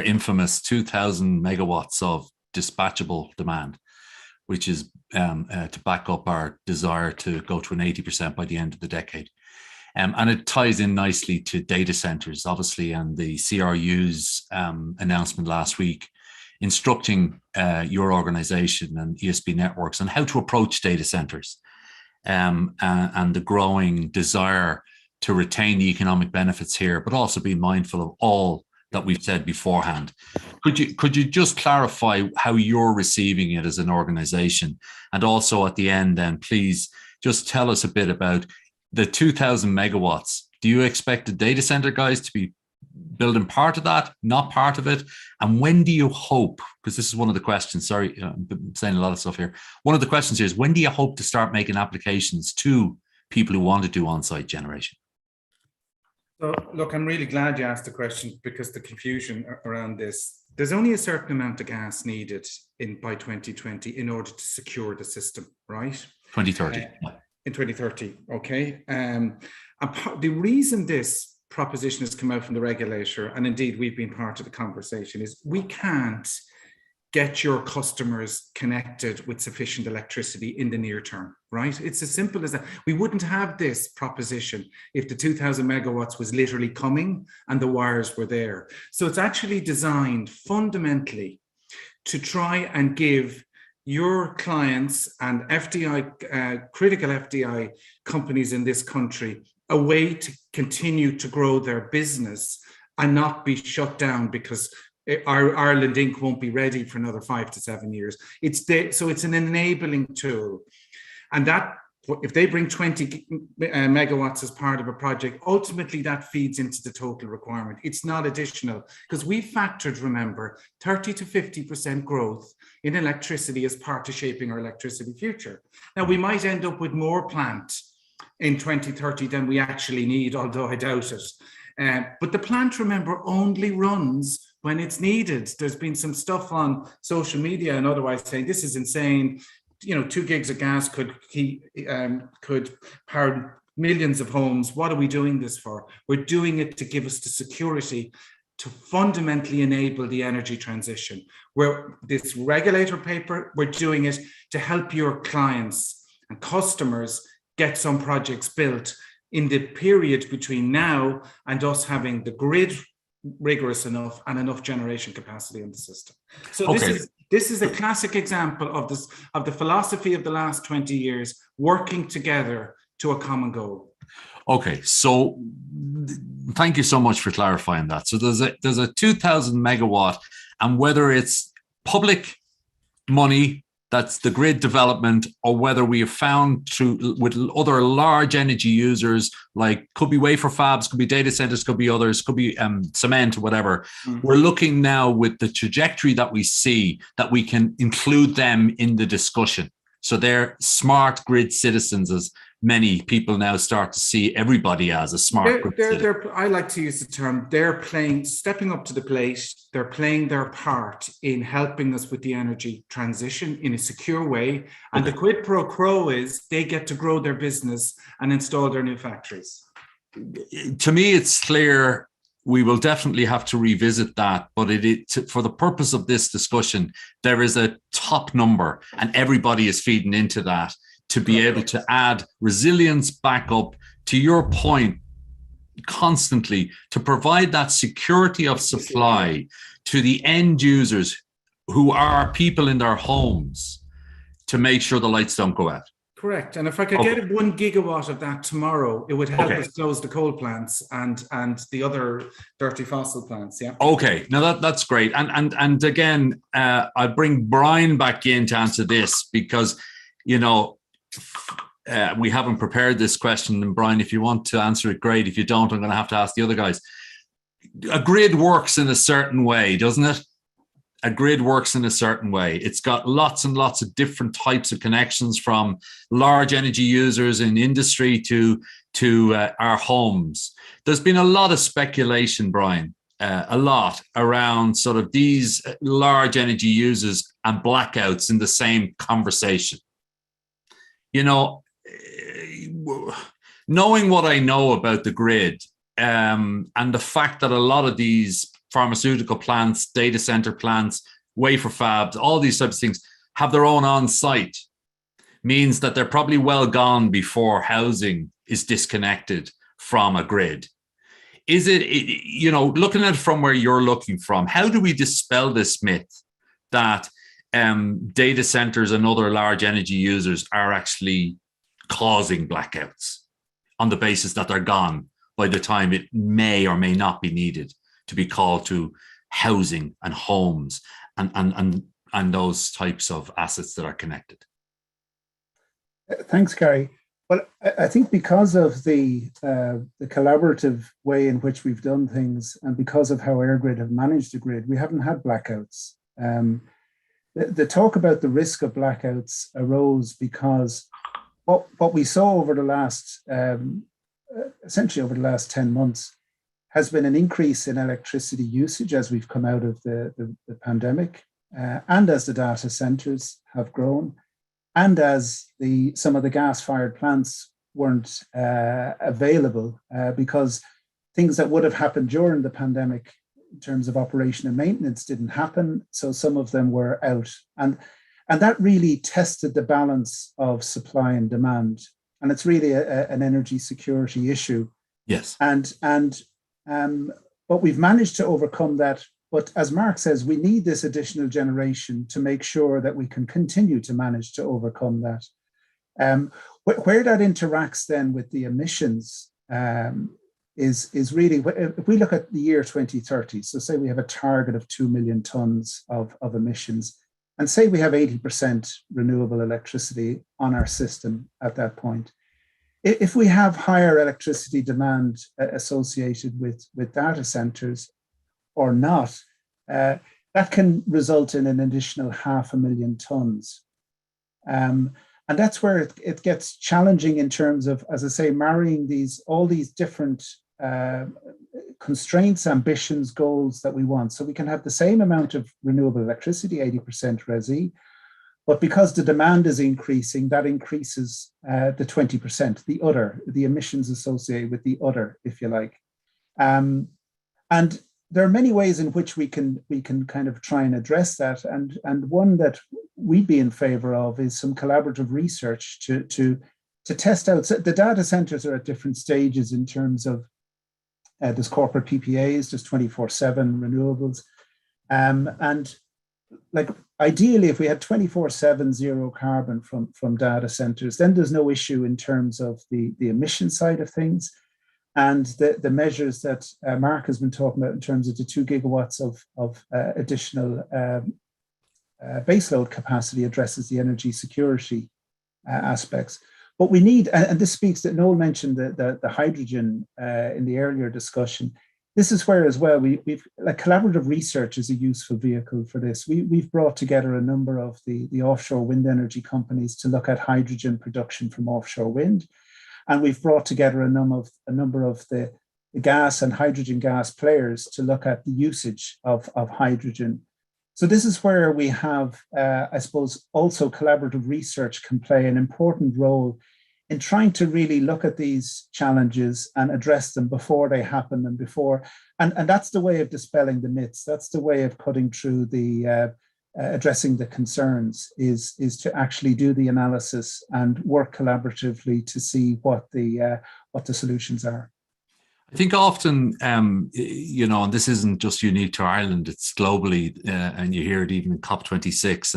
infamous 2,000 megawatts of dispatchable demand, which is to back up our desire to go to an 80% by the end of the decade. And it ties in nicely to data centers, obviously, and the CRU's announcement last week instructing your organization and ESB Networks on how to approach data centers and the growing desire to retain the economic benefits here, but also be mindful of all that we've said beforehand. Could you just clarify how you're receiving it as an organization? And also at the end then, please just tell us a bit about the 2,000 megawatts. Do you expect the data center guys to be building part of that, not part of it? And when do you hope, because this is one of the questions, sorry, I'm saying a lot of stuff here. One of the questions here is, when do you hope to start making applications to people who want to do on-site generation? So look, I'm really glad you asked the question, because the confusion around this, there's only a certain amount of gas needed by 2020 in order to secure the system, right? 2030. In 2030, okay. And the reason this proposition has come out from the regulator, and indeed we've been part of the conversation, is we can't get your customers connected with sufficient electricity in the near term, right? It's as simple as that. We wouldn't have this proposition if the 2000 megawatts was literally coming and the wires were there. So it's actually designed fundamentally to try and give your clients and FDI, critical FDI companies in this country, a way to continue to grow their business and not be shut down because Ireland Inc. won't be ready for another 5 to 7 years. So it's an enabling tool. And that, if they bring 20 megawatts as part of a project, ultimately that feeds into the total requirement. It's not additional, because we factored, remember, 30 to 50% growth in electricity as part of shaping our electricity future. Now, we might end up with more plant in 2030 than we actually need, although I doubt it. But the plant, remember, only runs when it's needed. There's been some stuff on social media and otherwise saying this is insane. 2 gigs of gas could power millions of homes. What are we doing this for? We're doing it to give us the security to fundamentally enable the energy transition. Where this regulator paper, we're doing it to help your clients and customers get some projects built in the period between now and us having the grid rigorous enough and enough generation capacity in the system. So this is a classic example of the philosophy of the last 20 years working together to a common goal. Okay, so thank you so much for clarifying that. So there's a 2000 megawatt, and whether it's public money, that's the grid development, or whether we have found with other large energy users, like could be wafer fabs, could be data centers, could be others, could be cement, whatever. Mm-hmm. We're looking now with the trajectory that we see that we can include them in the discussion. So they're smart grid citizens, as many people now start to see everybody as a smart grid citizen. I like to use the term, they're stepping up to the plate, they're playing their part in helping us with the energy transition in a secure way. And the quid pro quo is they get to grow their business and install their new factories. To me, it's clear we will definitely have to revisit that, but for the purpose of this discussion, there is a top number and everybody is feeding into that to be able to add resilience back up, to your point, constantly, to provide that security of supply to the end users who are people in their homes, to make sure the lights don't go out. Correct. And if I could get 1 gigawatt of that tomorrow, it would help us close the coal plants and the other dirty fossil plants. Yeah. Okay. Now that's great. And again, I'll bring Brian back in to answer this because, we haven't prepared this question. And Brian, if you want to answer it, great. If you don't, I'm going to have to ask the other guys. A grid works in a certain way, doesn't it? A grid works in a certain way. It's got lots and lots of different types of connections, from large energy users in industry to our homes. There's been a lot of speculation, Brian, a lot around sort of these large energy users and blackouts in the same conversation. Knowing what I know about the grid, and the fact that a lot of these pharmaceutical plants, data center plants, wafer fabs, all these types of things have their own on-site, means that they're probably well gone before housing is disconnected from a grid. Is it, looking at it from where you're looking from, how do we dispel this myth that data centers and other large energy users are actually causing blackouts on the basis that they're gone by the time it may or may not be needed to be called to housing and homes and those types of assets that are connected? Thanks, Gary. Well, I think because of the collaborative way in which we've done things, and because of how EirGrid have managed the grid, we haven't had blackouts. The talk about the risk of blackouts arose because what we saw over the last, essentially over the last 10 months, has been an increase in electricity usage as we've come out of the pandemic, and as the data centers have grown, and as some of the gas-fired plants weren't available because things that would have happened during the pandemic in terms of operation and maintenance didn't happen. So some of them were out. And that really tested the balance of supply and demand. And it's really an energy security issue. Yes. But we've managed to overcome that. But as Mark says, we need this additional generation to make sure that we can continue to manage to overcome that. Where that interacts then with the emissions is really, if we look at the year 2030, so say we have a target of 2 million tons of emissions, and say we have 80% renewable electricity on our system at that point. If we have higher electricity demand associated with data centers or not, that can result in an additional 500,000 tons. And that's where it gets challenging in terms of, as I say, marrying all these different constraints, ambitions, goals that we want. So we can have the same amount of renewable electricity, 80% RESI, but because the demand is increasing, that increases the 20%, the emissions associated with the other, if you like. And there are many ways in which we can kind of try and address that. And one that we'd be in favor of is some collaborative research to test out. So the data centers are at different stages in terms of there's corporate PPAs, there's 24/7 renewables. And like ideally, if we had 24/7 zero carbon from data centers, then there's no issue in terms of the emission side of things. And the measures that Mark has been talking about in terms of the 2 gigawatts of additional baseload capacity addresses the energy security aspects. But we need, and this speaks that Noel mentioned the hydrogen in the earlier discussion. This is where as well, we've like collaborative research is a useful vehicle for this. We've brought together a number of the offshore wind energy companies to look at hydrogen production from offshore wind. And we've brought together a number of the gas and hydrogen gas players to look at the usage of hydrogen. So this is where we have, I suppose, also collaborative research can play an important role in trying to really look at these challenges and address them before they happen and that's the way of dispelling the myths. That's the way of cutting through the addressing the concerns is to actually do the analysis and work collaboratively to see what the solutions are. I think often, and this isn't just unique to Ireland, it's globally, and you hear it even in COP26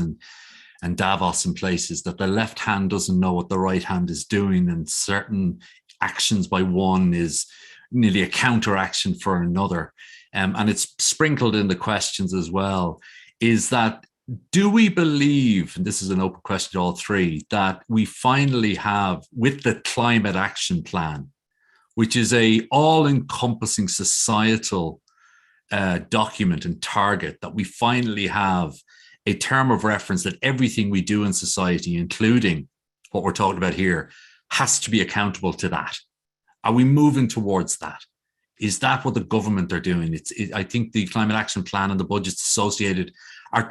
and Davos and places, that the left hand doesn't know what the right hand is doing, and certain actions by one is nearly a counteraction for another. And it's sprinkled in the questions as well, is that do we believe, and this is an open question to all three, that we finally have, with the climate action plan, which is a all-encompassing societal document and target, that we finally have a term of reference that everything we do in society, including what we're talking about here, has to be accountable to that? Are we moving towards that? Is that what the government are doing? I think the climate action plan and the budgets associated are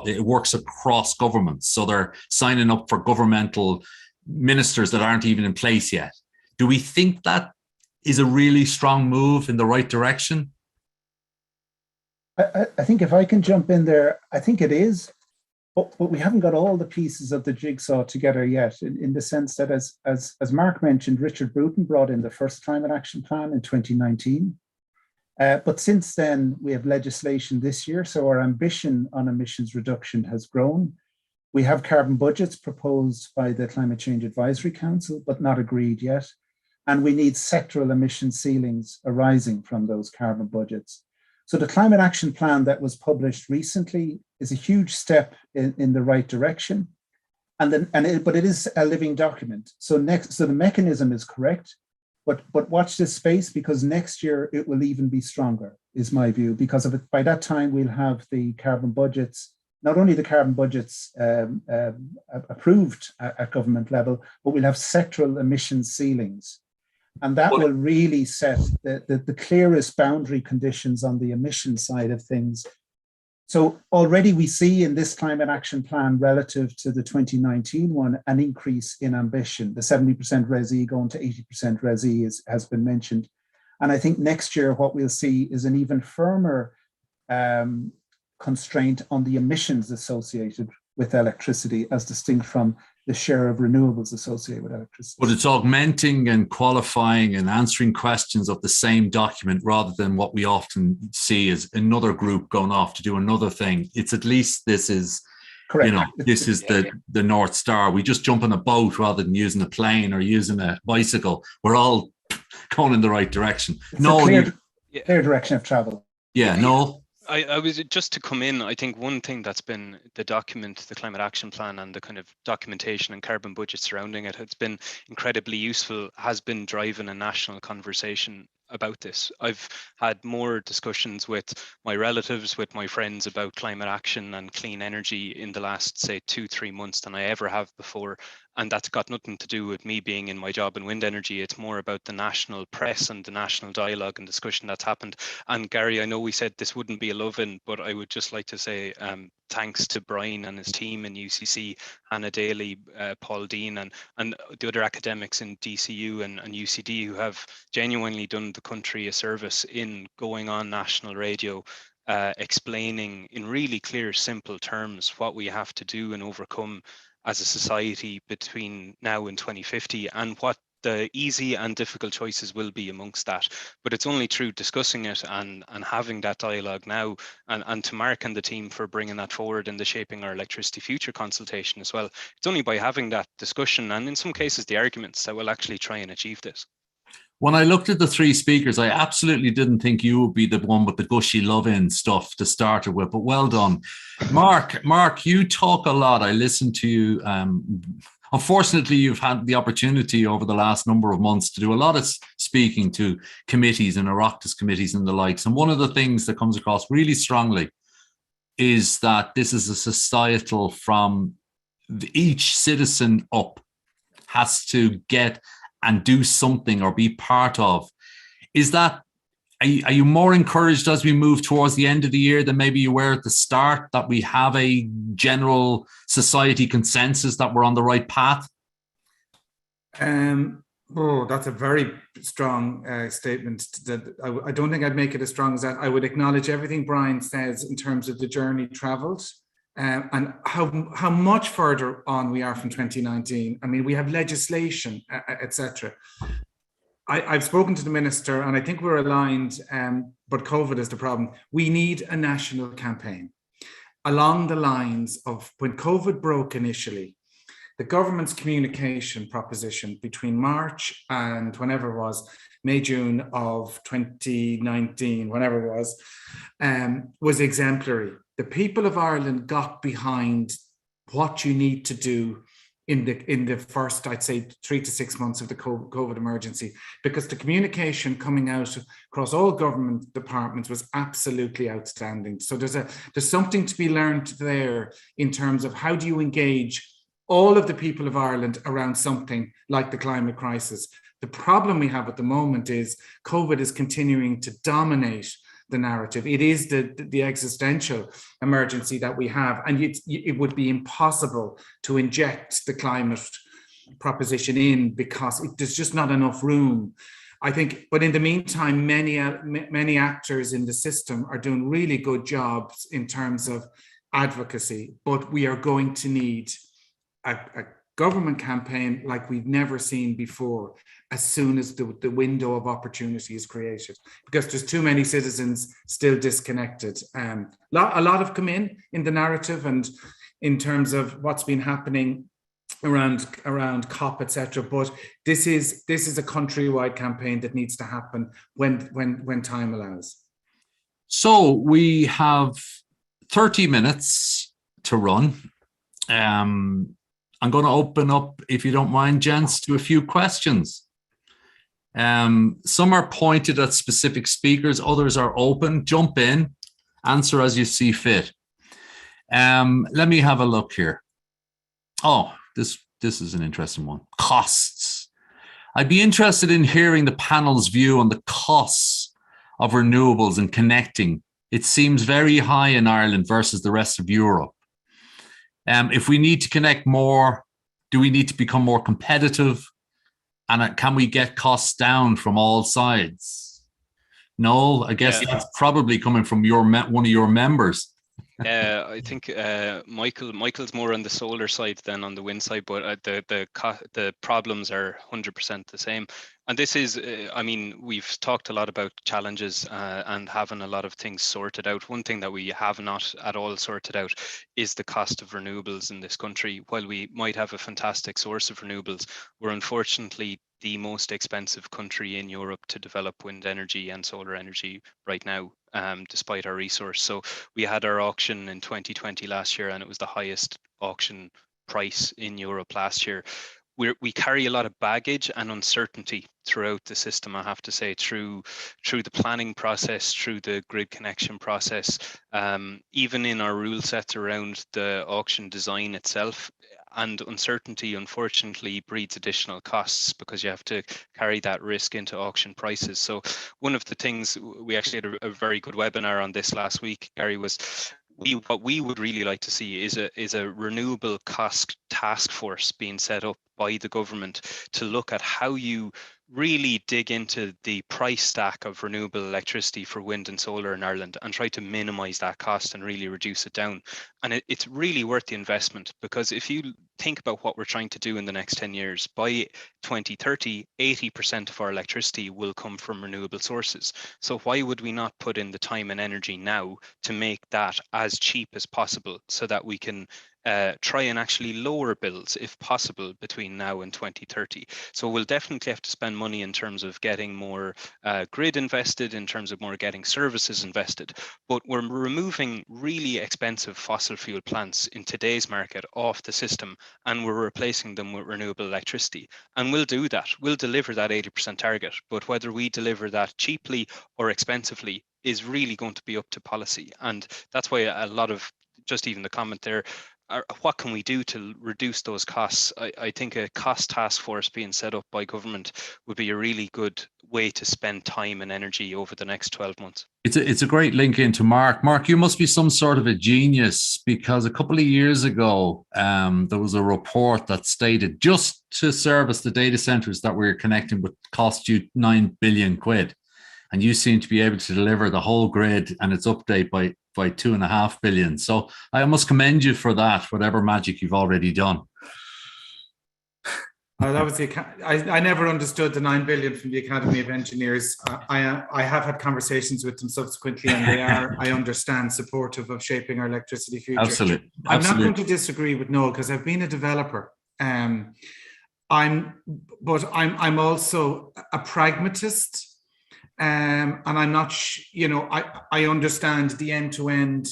it works across governments. So they're signing up for governmental ministers that aren't even in place yet. Do we think that is a really strong move in the right direction? I think if I can jump in there, I think it is, but we haven't got all the pieces of the jigsaw together yet, in the sense that, as Mark mentioned, Richard Bruton brought in the first climate action plan in 2019. But since then, we have legislation this year, so our ambition on emissions reduction has grown. We have carbon budgets proposed by the Climate Change Advisory Council, but not agreed yet. And we need sectoral emission ceilings arising from those carbon budgets. So the climate action plan that was published recently is a huge step in the right direction. But it is a living document. So the mechanism is correct. But watch this space, because next year it will even be stronger, is my view, because of it. By that time, we'll have the carbon budgets, not only the carbon budgets approved at government level, but we'll have sectoral emission ceilings. And that will really set the clearest boundary conditions on the emission side of things. So already we see in this climate action plan relative to the 2019 one, an increase in ambition. The 70% RESI going to 80% RESI has been mentioned. And I think next year what we'll see is an even firmer constraint on the emissions associated with electricity as distinct from the share of renewables associated with electricity. But it's augmenting and qualifying and answering questions of the same document rather than what we often see as another group going off to do another thing. It's at least this is, correct. This is the North Star. We just jump on a boat rather than using a plane or using a bicycle. We're all going in the right direction. It's a clear direction of travel. Yeah, no. I was just to come in. I think one thing that's been the document, the climate action plan, and the kind of documentation and carbon budget surrounding it, it's been incredibly useful, has been driving a national conversation about this. I've had more discussions with my relatives, with my friends about climate action and clean energy in the last, say, 2-3 months than I ever have before. And that's got nothing to do with me being in my job in wind energy. It's more about the national press and the national dialogue and discussion that's happened. And Gary, I know we said this wouldn't be a love-in, but I would just like to say thanks to Brian and his team in UCC, Hannah Daly, Paul Dean, and the other academics in DCU and UCD who have genuinely done the country a service in going on national radio, explaining in really clear, simple terms what we have to do and overcome as a society between now and 2050, and what the easy and difficult choices will be amongst that. But it's only through discussing it and having that dialogue now, and to Mark and the team for bringing that forward in the Shaping Our Electricity Future consultation as well. It's only by having that discussion and in some cases the arguments that we'll actually try and achieve this. When I looked at the three speakers, I absolutely didn't think you would be the one with the gushy love-in stuff to start it with, but well done. Mark, you talk a lot. I listen to you. Unfortunately, you've had the opportunity over the last number of months to do a lot of speaking to committees and Oireachtas committees and the likes. And one of the things that comes across really strongly is that this is a societal from each citizen up has to get and do something or be part of. Is that, are you more encouraged as we move towards the end of the year than maybe you were at the start, that we have a general society consensus that we're on the right path? That's a very strong statement. That I don't think I'd make it as strong as that. I would acknowledge everything Brian says in terms of the journey travelled. And how much further on we are from 2019. I mean, we have legislation, etc. I've spoken to the minister, and I think we're aligned. But COVID is the problem. We need a national campaign along the lines of when COVID broke initially. The government's communication proposition between March and whenever it was, May, June of 2019, whenever it was exemplary. The people of Ireland got behind what you need to do in the first, I'd say, 3 to 6 months of the COVID emergency, because the communication coming out across all government departments was absolutely outstanding. So there's something to be learned there in terms of how do you engage all of the people of Ireland around something like the climate crisis. The problem we have at the moment is COVID is continuing to dominate the narrative. It is the existential emergency that we have, and it would be impossible to inject the climate proposition in because there's just not enough room, I think. But in the meantime, many actors in the system are doing really good jobs in terms of advocacy, but we are going to need a government campaign like we've never seen before as soon as the window of opportunity is created, because there's too many citizens still disconnected. A lot have come in the narrative and in terms of what's been happening around COP, etc. But this is a countrywide campaign that needs to happen when time allows. So we have 30 minutes to run. I'm going to open up, if you don't mind, gents, to a few questions. Some are pointed at specific speakers, others are open. Jump in, answer as you see fit. Let me have a look here. Oh, this is an interesting one. Costs. I'd be interested in hearing the panel's view on the costs of renewables and connecting. It seems very high in Ireland versus the rest of Europe. If we need to connect more, do we need to become more competitive? And can we get costs down from all sides? Noel, I guess that's probably coming from one of your members. I think Michael's more on the solar side than on the wind side, but the problems are 100% the same. And this is, I mean, we've talked a lot about challenges and having a lot of things sorted out. One thing that we have not at all sorted out is the cost of renewables in this country. While we might have a fantastic source of renewables, we're unfortunately the most expensive country in Europe to develop wind energy and solar energy right now, despite our resource. So we had our auction in 2020 last year, and it was the highest auction price in Europe last year. We carry a lot of baggage and uncertainty throughout the system, I have to say, through the planning process, through the grid connection process, even in our rule sets around the auction design itself. And uncertainty, unfortunately, breeds additional costs because you have to carry that risk into auction prices. So one of the things, we actually had a very good webinar on this last week, Gary, was what we would really like to see is a renewable cost task force being set up by the government to look at how you really dig into the price stack of renewable electricity for wind and solar in Ireland and try to minimize that cost and really reduce it down. And it's really worth the investment, because if you think about what we're trying to do in the next 10 years, by 2030, 80% of our electricity will come from renewable sources. So why would we not put in the time and energy now to make that as cheap as possible so that we can try and actually lower bills if possible between now and 2030. So we'll definitely have to spend money in terms of getting more grid invested, in terms of more getting services invested, but we're removing really expensive fossil fuel plants in today's market off the system, and we're replacing them with renewable electricity. And we'll do that. We'll deliver that 80% target, but whether we deliver that cheaply or expensively is really going to be up to policy. And that's why a lot of, just even the comment there, what can we do to reduce those costs? I think a cost task force being set up by government would be a really good way to spend time and energy over the next 12 months. It's a great link into Mark. Mark, you must be some sort of a genius, because a couple of years ago, there was a report that stated just to service the data centers that we're connecting would cost you 9 billion quid. And you seem to be able to deliver the whole grid and its update by 2.5 billion. So I must commend you for that, whatever magic you've already done. That was I never understood the 9 billion from the Academy of Engineers. I have had conversations with them subsequently, and they are, I understand, supportive of shaping our electricity future. Absolutely. I'm not going to disagree with Noel, because I've been a developer. I'm also a pragmatist. And I'm not, I understand the end-to-end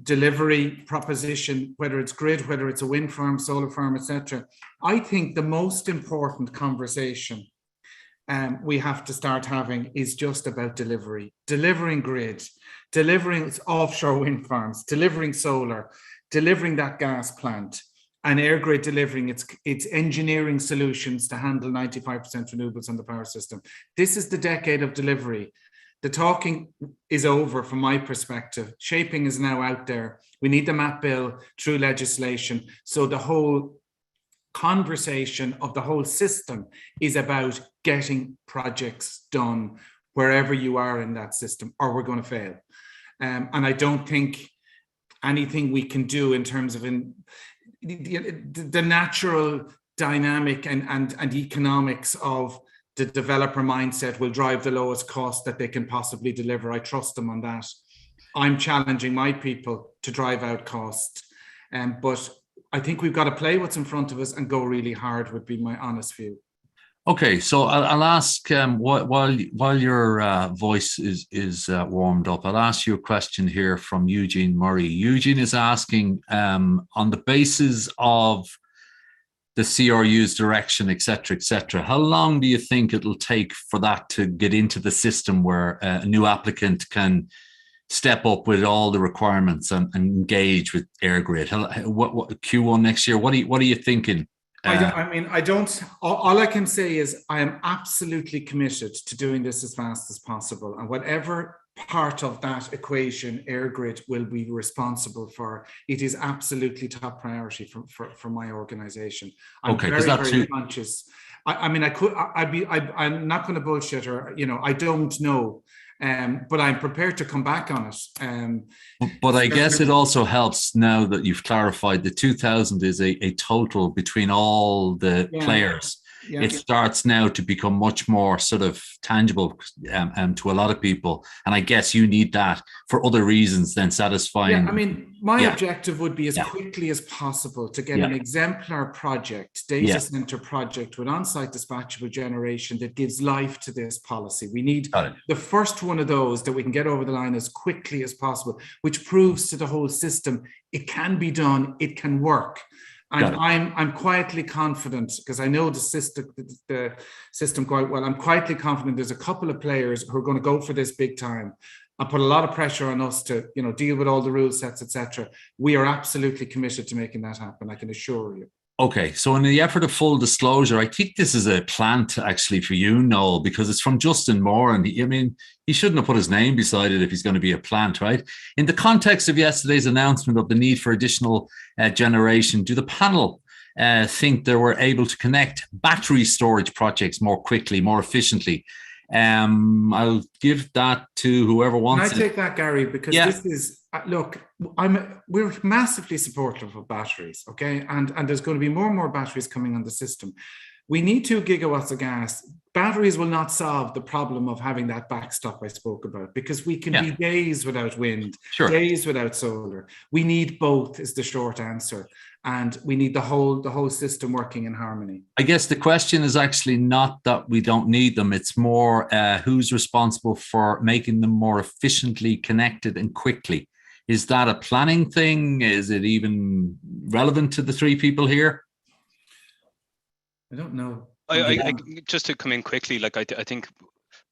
delivery proposition, whether it's grid, whether it's a wind farm, solar farm, etc. I think the most important conversation we have to start having is just about delivery, delivering grid, delivering offshore wind farms, delivering solar, delivering that gas plant, and EirGrid delivering its engineering solutions to handle 95% renewables on the power system. This is the decade of delivery. The talking is over from my perspective. Shaping is now out there. We need the MAP bill through legislation. So the whole conversation of the whole system is about getting projects done wherever you are in that system, or we're going to fail. And I don't think anything we can do in terms of the natural dynamic and economics of the developer mindset will drive the lowest cost that they can possibly deliver. I trust them on that. I'm challenging my people to drive out cost. But I think we've got to play what's in front of us and go really hard, would be my honest view. Okay, so I'll ask, while your voice is warmed up, I'll ask you a question here from Eugene Murray. Eugene is asking, on the basis of the CRU's direction, et cetera, how long do you think it'll take for that to get into the system where a new applicant can step up with all the requirements and engage with EirGrid? What Q1 next year? What are you thinking? All I can say is I am absolutely committed to doing this as fast as possible. And whatever part of that equation EirGrid will be responsible for. It is absolutely top priority for my organization. I'm very conscious. I'm not going to bullshit, or I don't know, but I'm prepared to come back on it. But I guess it also helps now that you've clarified the 2000 is a total between all the players. Yeah. It starts now to become much more sort of tangible to a lot of people. And I guess you need that for other reasons than satisfying. Yeah, I mean, my objective would be as quickly as possible to get an exemplar project, data center project with on-site dispatchable generation that gives life to this policy. We need the first one of those that we can get over the line as quickly as possible, which proves to the whole system it can be done, it can work. And I'm quietly confident, because I know the system quite well. I'm quietly confident there's a couple of players who are going to go for this big time and put a lot of pressure on us to, deal with all the rule sets, etc. We are absolutely committed to making that happen, I can assure you. Okay, so in the effort of full disclosure, I think this is a plant actually for you, Noel, because it's from Justin Moore, and he shouldn't have put his name beside it if he's going to be a plant, right? In the context of yesterday's announcement of the need for additional generation, do the panel think they were able to connect battery storage projects more quickly, more efficiently? I'll give that to whoever wants. Can I take that, Gary? Because this is, look, we're massively supportive of batteries, okay? And there's going to be more and more batteries coming on the system. We need 2 gigawatts of gas. Batteries will not solve the problem of having that backstop I spoke about, because we can be days without wind, days without solar. We need both is the short answer. And we need the whole system working in harmony. I guess the question is actually not that we don't need them. It's more who's responsible for making them more efficiently connected and quickly. Is that a planning thing? Is it even relevant to the 3 people here? I don't know. I just to come in quickly, I think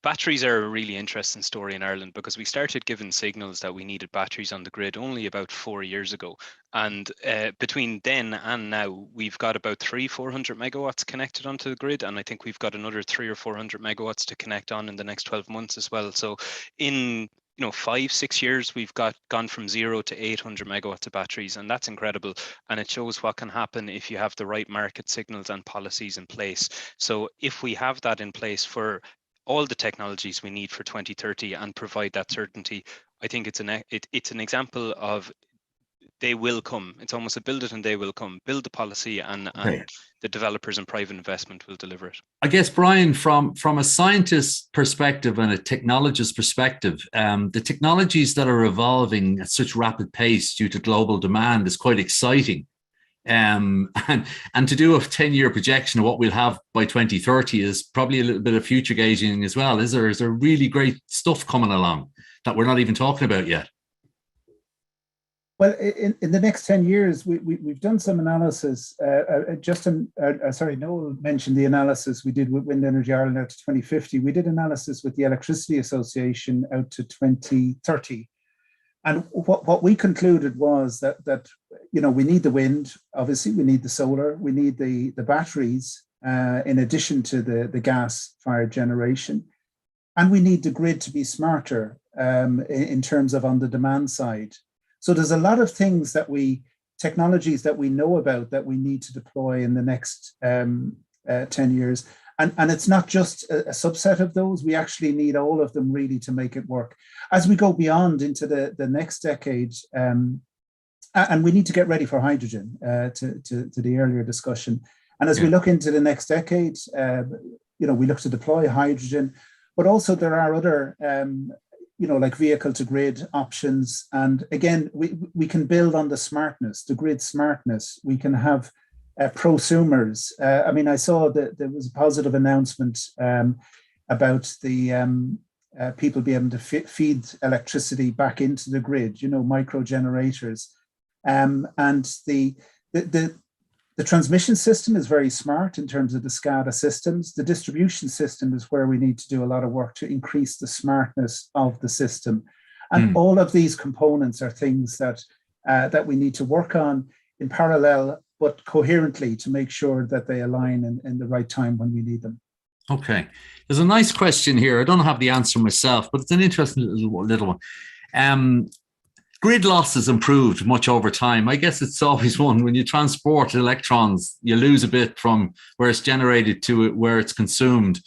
batteries are a really interesting story in Ireland, because we started giving signals that we needed batteries on the grid only about 4 years ago. And between then and now, we've got about 400 megawatts connected onto the grid. And I think we've got another 300 or 400 megawatts to connect on in the next 12 months as well. So in 5-6 years, we've gone from 0 to 800 megawatts of batteries, and that's incredible. And it shows what can happen if you have the right market signals and policies in place. So if we have that in place for all the technologies we need for 2030 and provide that certainty, I think it's an example of they will come. It's almost a build it and they will come. Build the policy and the developers and private investment will deliver it. I guess, Brian, from a scientist perspective and a technologist perspective, the technologies that are evolving at such rapid pace due to global demand is quite exciting. And to do a 10-year projection of what we'll have by 2030 is probably a little bit of future gauging as well. Is there really great stuff coming along that we're not even talking about yet? Well, in the next 10 years, we've done some analysis. Noel mentioned the analysis we did with Wind Energy Ireland out to 2050. We did analysis with the Electricity Association out to 2030. And what we concluded was that we need the wind, obviously, we need the solar, we need the batteries, in addition to the gas-fired generation. And we need the grid to be smarter in terms of on the demand side. So there's a lot of things technologies that we know about that we need to deploy in the next 10 years. And it's not just a subset of those. We actually need all of them really to make it work. As we go beyond into the next decade, and we need to get ready for hydrogen, to the earlier discussion. And as we look into the next decade, we look to deploy hydrogen, but also there are other like vehicle to grid options. And again, we can build on the smartness, the grid smartness. We can have prosumers. I saw that there was a positive announcement about the people being able to feed electricity back into the grid, micro generators. And the transmission system is very smart in terms of the SCADA systems. The distribution system is where we need to do a lot of work to increase the smartness of the system. And all of these components are things that we need to work on in parallel, but coherently, to make sure that they align in the right time when we need them. Okay. There's a nice question here. I don't have the answer myself, but it's an interesting little one. Grid loss has improved much over time. I guess it's always one. When you transport electrons, you lose a bit from where it's generated to where it's consumed.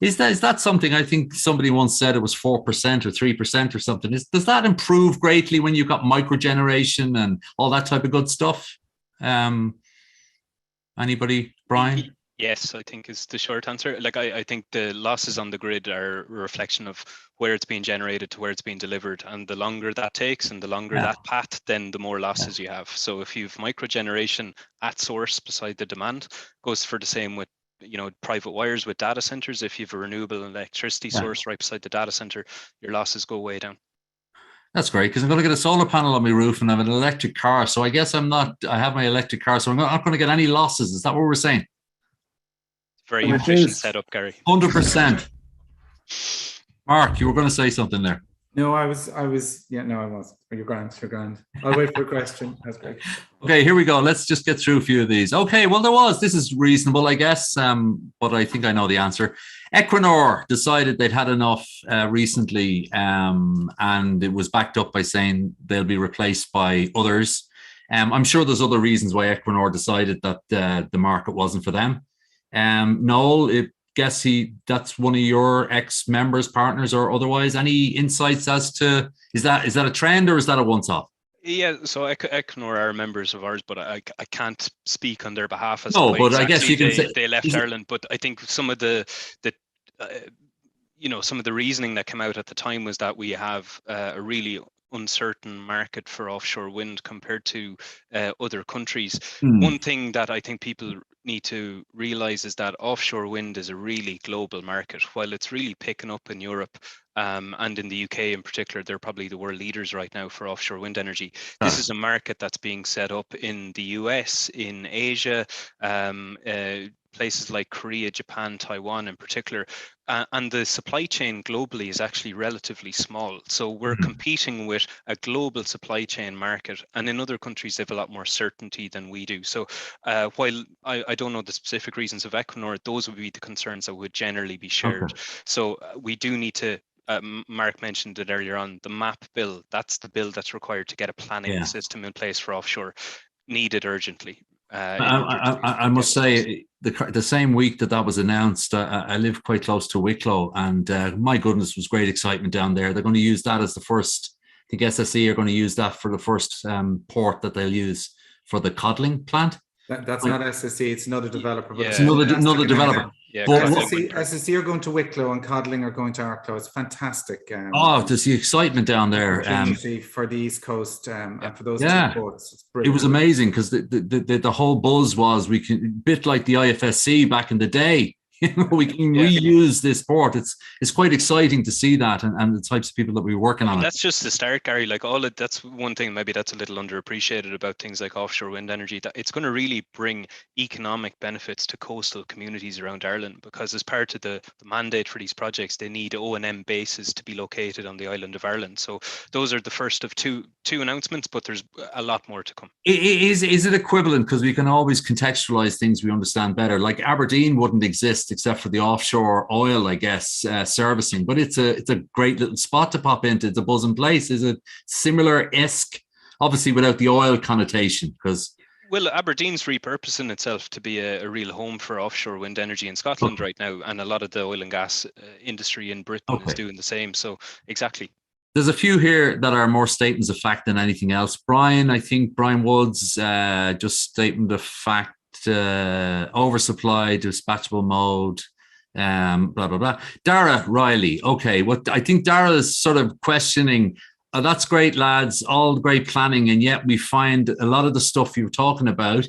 Is that something? I think somebody once said it was 4% or 3% or something. Does that improve greatly when you've got microgeneration and all that type of good stuff? Anybody, Brian? Yes, I think is the short answer. Like I think the losses on the grid are a reflection of where it's being generated to where it's being delivered. And the longer that takes and the longer that path, then the more losses you have. So if you've microgeneration at source beside the demand, goes for the same with private wires with data centers. If you have a renewable electricity source right beside the data center, your losses go way down. That's great, because I'm going to get a solar panel on my roof and I have an electric car. So I guess I have my electric car, so I'm not going to get any losses. Is that what we're saying? Very efficient setup, Gary. 100%. Mark, you were going to say something there. No, I was. Yeah, no, I wasn't. You're grand. I'll wait for a question. That's great. Okay, here we go. Let's just get through a few of these. Okay, well, this is reasonable, I guess, but I think I know the answer. Equinor decided they'd had enough recently, and it was backed up by saying they'll be replaced by others. I'm sure there's other reasons why Equinor decided that the market wasn't for them. Noel, that's one of your ex-members, partners, or otherwise. Any insights as to is that a trend or is that a once-off? Yeah, so Equinor are members of ours, but I can't speak on their behalf. No, but I guess you can say they left Ireland. But I think some of the some of the reasoning that came out at the time was that we have a really uncertain market for offshore wind compared to other countries. One thing that I think people need to realize is that offshore wind is a really global market. While it's really picking up in Europe and in the UK in particular, they're probably the world leaders right now for offshore wind energy. This is a market that's being set up in the US, in Asia, places like Korea, Japan, Taiwan in particular. And the supply chain globally is actually relatively small. So we're competing with a global supply chain market. And in other countries, they have a lot more certainty than we do. So while I don't know the specific reasons of Equinor, those would be the concerns that would generally be shared. So we do need to, Mark mentioned it earlier on, the MAP bill, that's the bill that's required to get a planning system in place for offshore, needed urgently. I must say, the same week that was announced, I live quite close to Wicklow, and my goodness, was great excitement down there. They're going to use that as the first. I think SSE are going to use that for the first port that they'll use for the Codling plant. That's not SSE, it's another developer. But it's another developer. Yeah, SSE are going to Wicklow and Codling are going to Arklow. It's fantastic. To see excitement down there. For the East Coast and for those two ports. It's brilliant. It was amazing because the whole buzz was we can, a bit like the IFSC back in the day. We can reuse this port. It's quite exciting to see that and the types of people that we're working on. That's just the start, Gary. Like that's one thing maybe that's a little underappreciated about things like offshore wind energy. That it's going to really bring economic benefits to coastal communities around Ireland, because as part of the mandate for these projects, they need O&M bases to be located on the island of Ireland. So those are the first of two announcements, but there's a lot more to come. Is it equivalent? Because we can always contextualize things we understand better. Like Aberdeen wouldn't exist except for the offshore oil, I guess, servicing. But it's a great little spot to pop into. It's a buzzing place. Is it similar-esque? Obviously, without the oil connotation, because. Well, Aberdeen's repurposing itself to be a real home for offshore wind energy in Scotland right now, and a lot of the oil and gas industry in Britain is doing the same. So exactly. There's a few here that are more statements of fact than anything else. Brian Wood's just statement of fact. Oversupply, dispatchable mode, blah blah blah. Dara Riley, okay, what I think Dara is sort of questioning, that's great, lads, all great planning, and yet we find a lot of the stuff you were talking about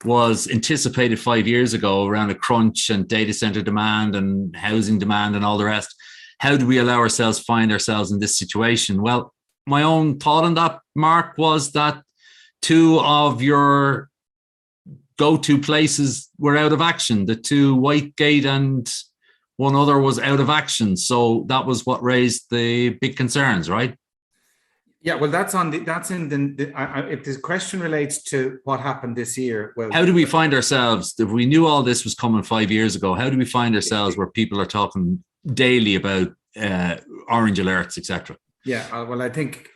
was anticipated 5 years ago around a crunch and data center demand and housing demand and all the rest. How do we find ourselves in this situation? Well, my own thought on that, Mark, was that two of your go-to places were out of action. The two, Whitegate and one other, was out of action. So that was what raised the big concerns, right? Yeah, well, if the question relates to what happened this year, well, how do we find ourselves? If we knew all this was coming 5 years ago, how do we find ourselves where people are talking daily about orange alerts, etc.? Yeah, well, I think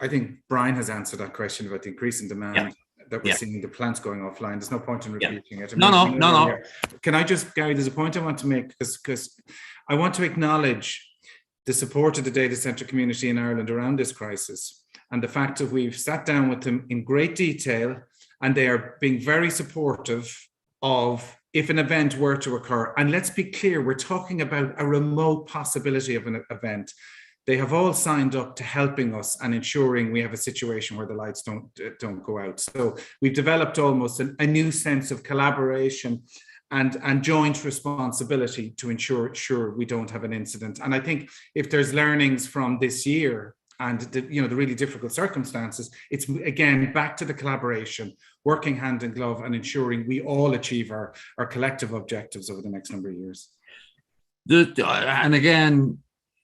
Brian has answered that question about the increase in demand that we're seeing, the plants going offline. There's no point in repeating it. No. Can I just, Gary, there's a point I want to make, because I want to acknowledge the support of the data center community in Ireland around this crisis, and the fact that we've sat down with them in great detail, and they are being very supportive of if an event were to occur. And let's be clear, we're talking about a remote possibility of an event. They have all signed up to helping us and ensuring we have a situation where the lights don't go out. So we've developed almost a new sense of collaboration and joint responsibility to ensure we don't have an incident. And I think if there's learnings from this year and the really difficult circumstances, it's again back to the collaboration, working hand in glove, and ensuring we all achieve our collective objectives over the next number of years. And again,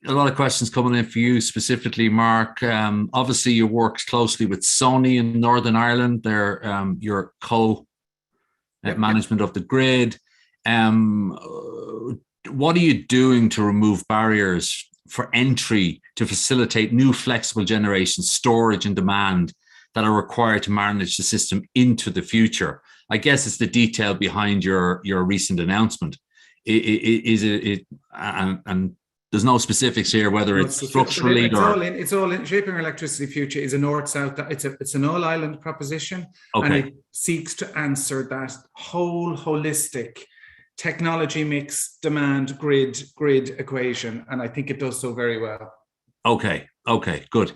a lot of questions coming in for you specifically, Mark. Obviously, you work closely with Sony in Northern Ireland. They're your co-management of the grid. What are you doing to remove barriers for entry to facilitate new flexible generation, storage and demand that are required to manage the system into the future? I guess it's the detail behind your recent announcement. Is it and there's no specifics here, whether it's structurally or... It's all in shaping our electricity future is a north-south, it's an all-island proposition. Okay. And it seeks to answer that whole holistic technology mix, demand, grid equation. And I think it does so very well. Okay, good.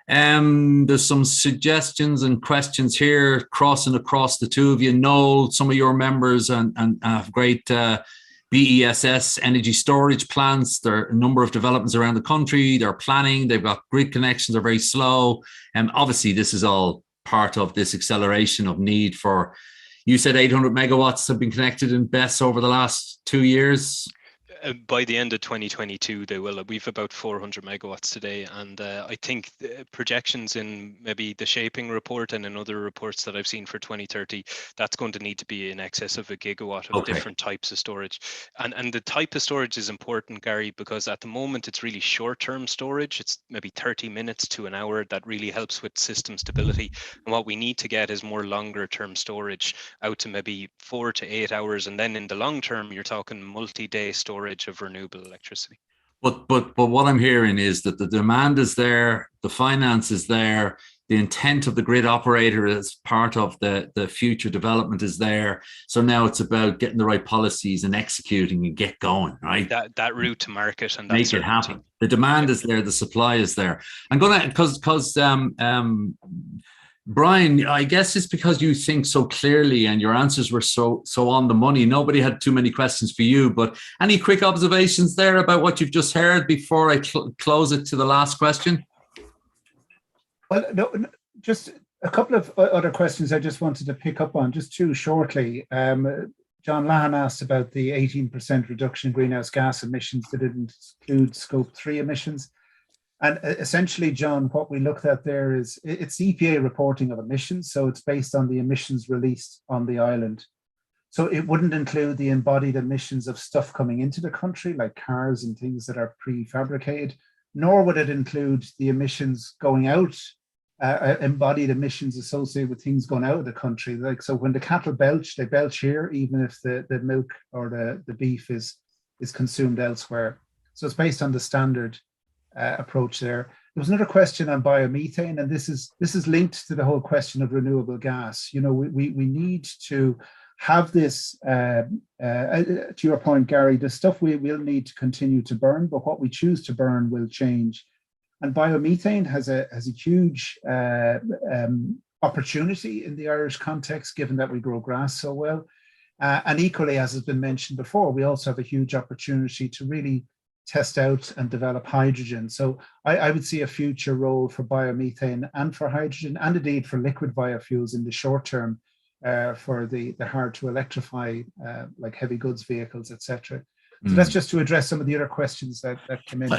There's some suggestions and questions here crossing across the two of you. Noel, some of your members and have great... BESS energy storage plants. There are a number of developments around the country. They're planning. They've got grid connections. They're very slow. And obviously, this is all part of this acceleration of need for. You said 800 megawatts have been connected in BESS over the last 2 years. By the end of 2022, they will. We've about 400 megawatts today, and I think projections in maybe the Shaping report and in other reports that I've seen for 2030, that's going to need to be in excess of 1 gigawatt of different types of storage. And the type of storage is important, Gary, because at the moment it's really short-term storage. It's maybe 30 minutes to an hour that really helps with system stability. And what we need to get is more longer-term storage out to maybe 4 to 8 hours, and then in the long term, you're talking multi-day storage of renewable electricity. But what I'm hearing is that the demand is there, the finance is there, the intent of the grid operator as part of the future development is there. So now it's about getting the right policies and executing and get going, right? That route to market and make it happen. The demand is there, the supply is there. I'm gonna because Brian, I guess it's because you think so clearly and your answers were so on the money. Nobody had too many questions for you, but any quick observations there about what you've just heard before I close it to the last question? Well, no, just a couple of other questions I just wanted to pick up on, just two shortly. John Lahan asked about the 18% reduction in greenhouse gas emissions that didn't include scope 3 emissions. And essentially, John, what we looked at there is it's EPA reporting of emissions. So it's based on the emissions released on the island. So it wouldn't include the embodied emissions of stuff coming into the country, like cars and things that are prefabricated, nor would it include the emissions going out, embodied emissions associated with things going out of the country. Like, so when the cattle belch, they belch here, even if the milk or the beef is consumed elsewhere. So it's based on the standard approach there. There was another question on biomethane, and this is linked to the whole question of renewable gas. You know, we need to have this, to your point, Gary, the stuff we will need to continue to burn, but what we choose to burn will change. And biomethane has a huge opportunity in the Irish context, given that we grow grass so well. And equally, as has been mentioned before, we also have a huge opportunity to really test out and develop hydrogen. So I would see a future role for biomethane and for hydrogen, and indeed for liquid biofuels in the short term, for the hard to electrify, like heavy goods vehicles, etc. So that's just to address some of the other questions that came in.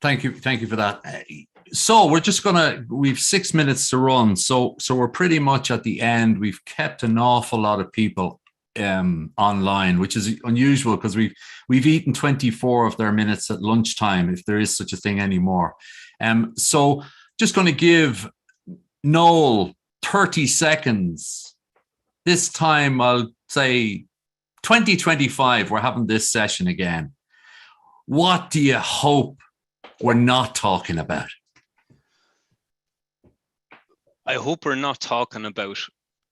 Thank you for that. So we're just we've 6 minutes to run. So we're pretty much at the end. We've kept an awful lot of people online, which is unusual because we've eaten 24 of their minutes at lunchtime, if there is such a thing anymore. So just going to give Noel 30 seconds. This time I'll say 2025, we're having this session again. What do you hope we're not talking about? I hope we're not talking about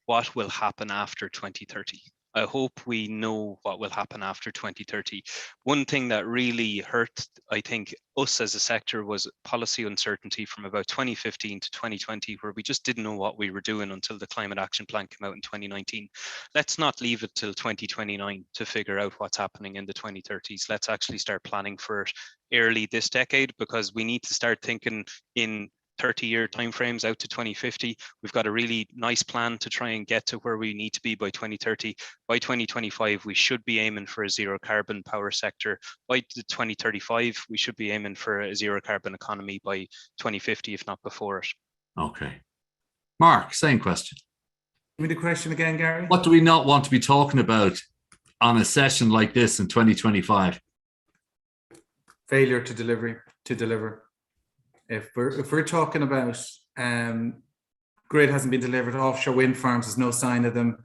what will happen after 2030. I hope we know what will happen after 2030. One thing that really hurt, I think, us as a sector was policy uncertainty from about 2015 to 2020, where we just didn't know what we were doing until the Climate Action Plan came out in 2019. Let's not leave it till 2029 to figure out what's happening in the 2030s. Let's actually start planning for it early this decade, because we need to start thinking in 30-year timeframes out to 2050. We've got a really nice plan to try and get to where we need to be by 2030. By 2025, we should be aiming for a zero carbon power sector. By 2035, we should be aiming for a zero carbon economy by 2050, if not before it. Okay. Mark, same question. Give me the question again, Gary. What do we not want to be talking about on a session like this in 2025? Failure to deliver. If we're talking about grid hasn't been delivered, offshore wind farms, there's no sign of them,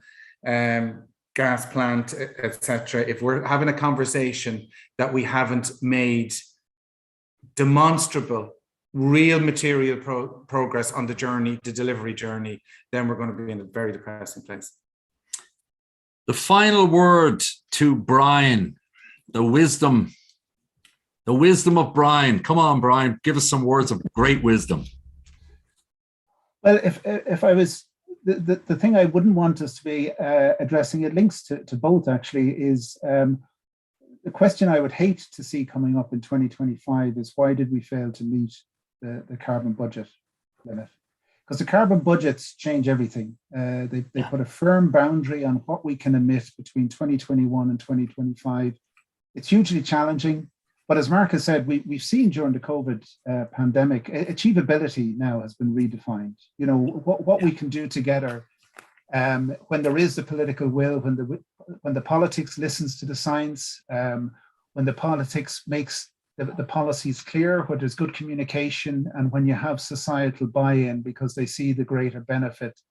gas plant, etc. If we're having a conversation that we haven't made demonstrable, real material progress on the journey, the delivery journey, then we're going to be in a very depressing place. The final word to Brian, the wisdom of Brian. Come on, Brian, give us some words of great wisdom. Well, if I was, the thing I wouldn't want us to be addressing, it links to both actually, is the question I would hate to see coming up in 2025 is, why did we fail to meet the carbon budget limit? Because the carbon budgets change everything. They put a firm boundary on what we can emit between 2021 and 2025. It's hugely challenging. But as Mark has said, we've seen during the COVID pandemic, achievability now has been redefined. You know, what we can do together when there is the political will, when the politics listens to the science, when the politics makes the policies clear, where there's good communication, and when you have societal buy-in because they see the greater benefit.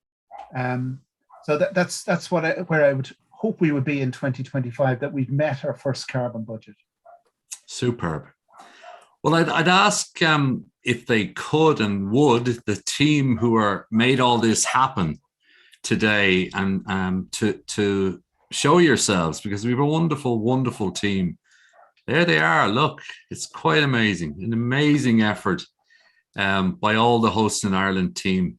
So that's where I would hope we would be in 2025, that we've met our first carbon budget. Superb. Well, I'd ask if they could and would, the team who are made all this happen today, and to show yourselves, because we have a wonderful, wonderful team. There they are. Look, it's quite amazing. An amazing effort by all the Hosts in Ireland team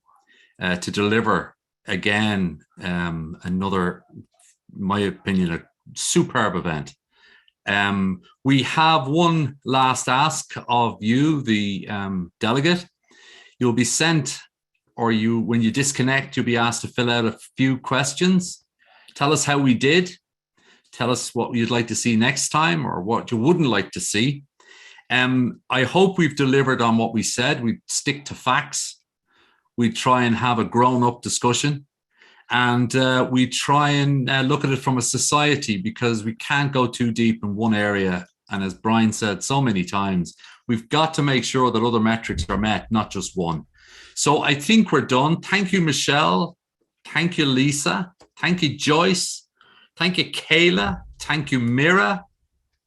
to deliver again another, in my opinion, a superb event. We have one last ask of you, the delegate. You'll be sent, or when you disconnect, you'll be asked to fill out a few questions. Tell us how we did. Tell us what you'd like to see next time, or what you wouldn't like to see. I hope we've delivered on what we said. We stick to facts. We try and have a grown-up discussion. And we try and look at it from a society, because we can't go too deep in one area. And as Brian said so many times, we've got to make sure that other metrics are met, not just one. So I think we're done. Thank you, Michelle. Thank you, Lisa. Thank you, Joyce. Thank you, Kayla. Thank you, Mira.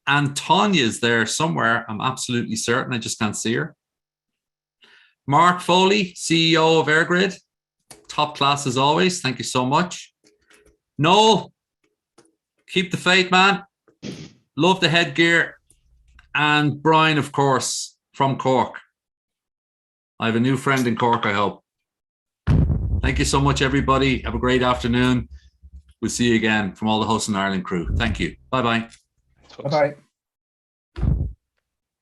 And Tanya's there somewhere, I'm absolutely certain. I just can't see her. Mark Foley, CEO of EirGrid. Top class as always. Thank you so much. Noel, keep the faith, man. Love the headgear. And Brian, of course, from Cork. I have a new friend in Cork, I hope. Thank you so much, everybody. Have a great afternoon. We'll see you again from all the Hosts in Ireland crew. Thank you. Bye-bye. Bye-bye.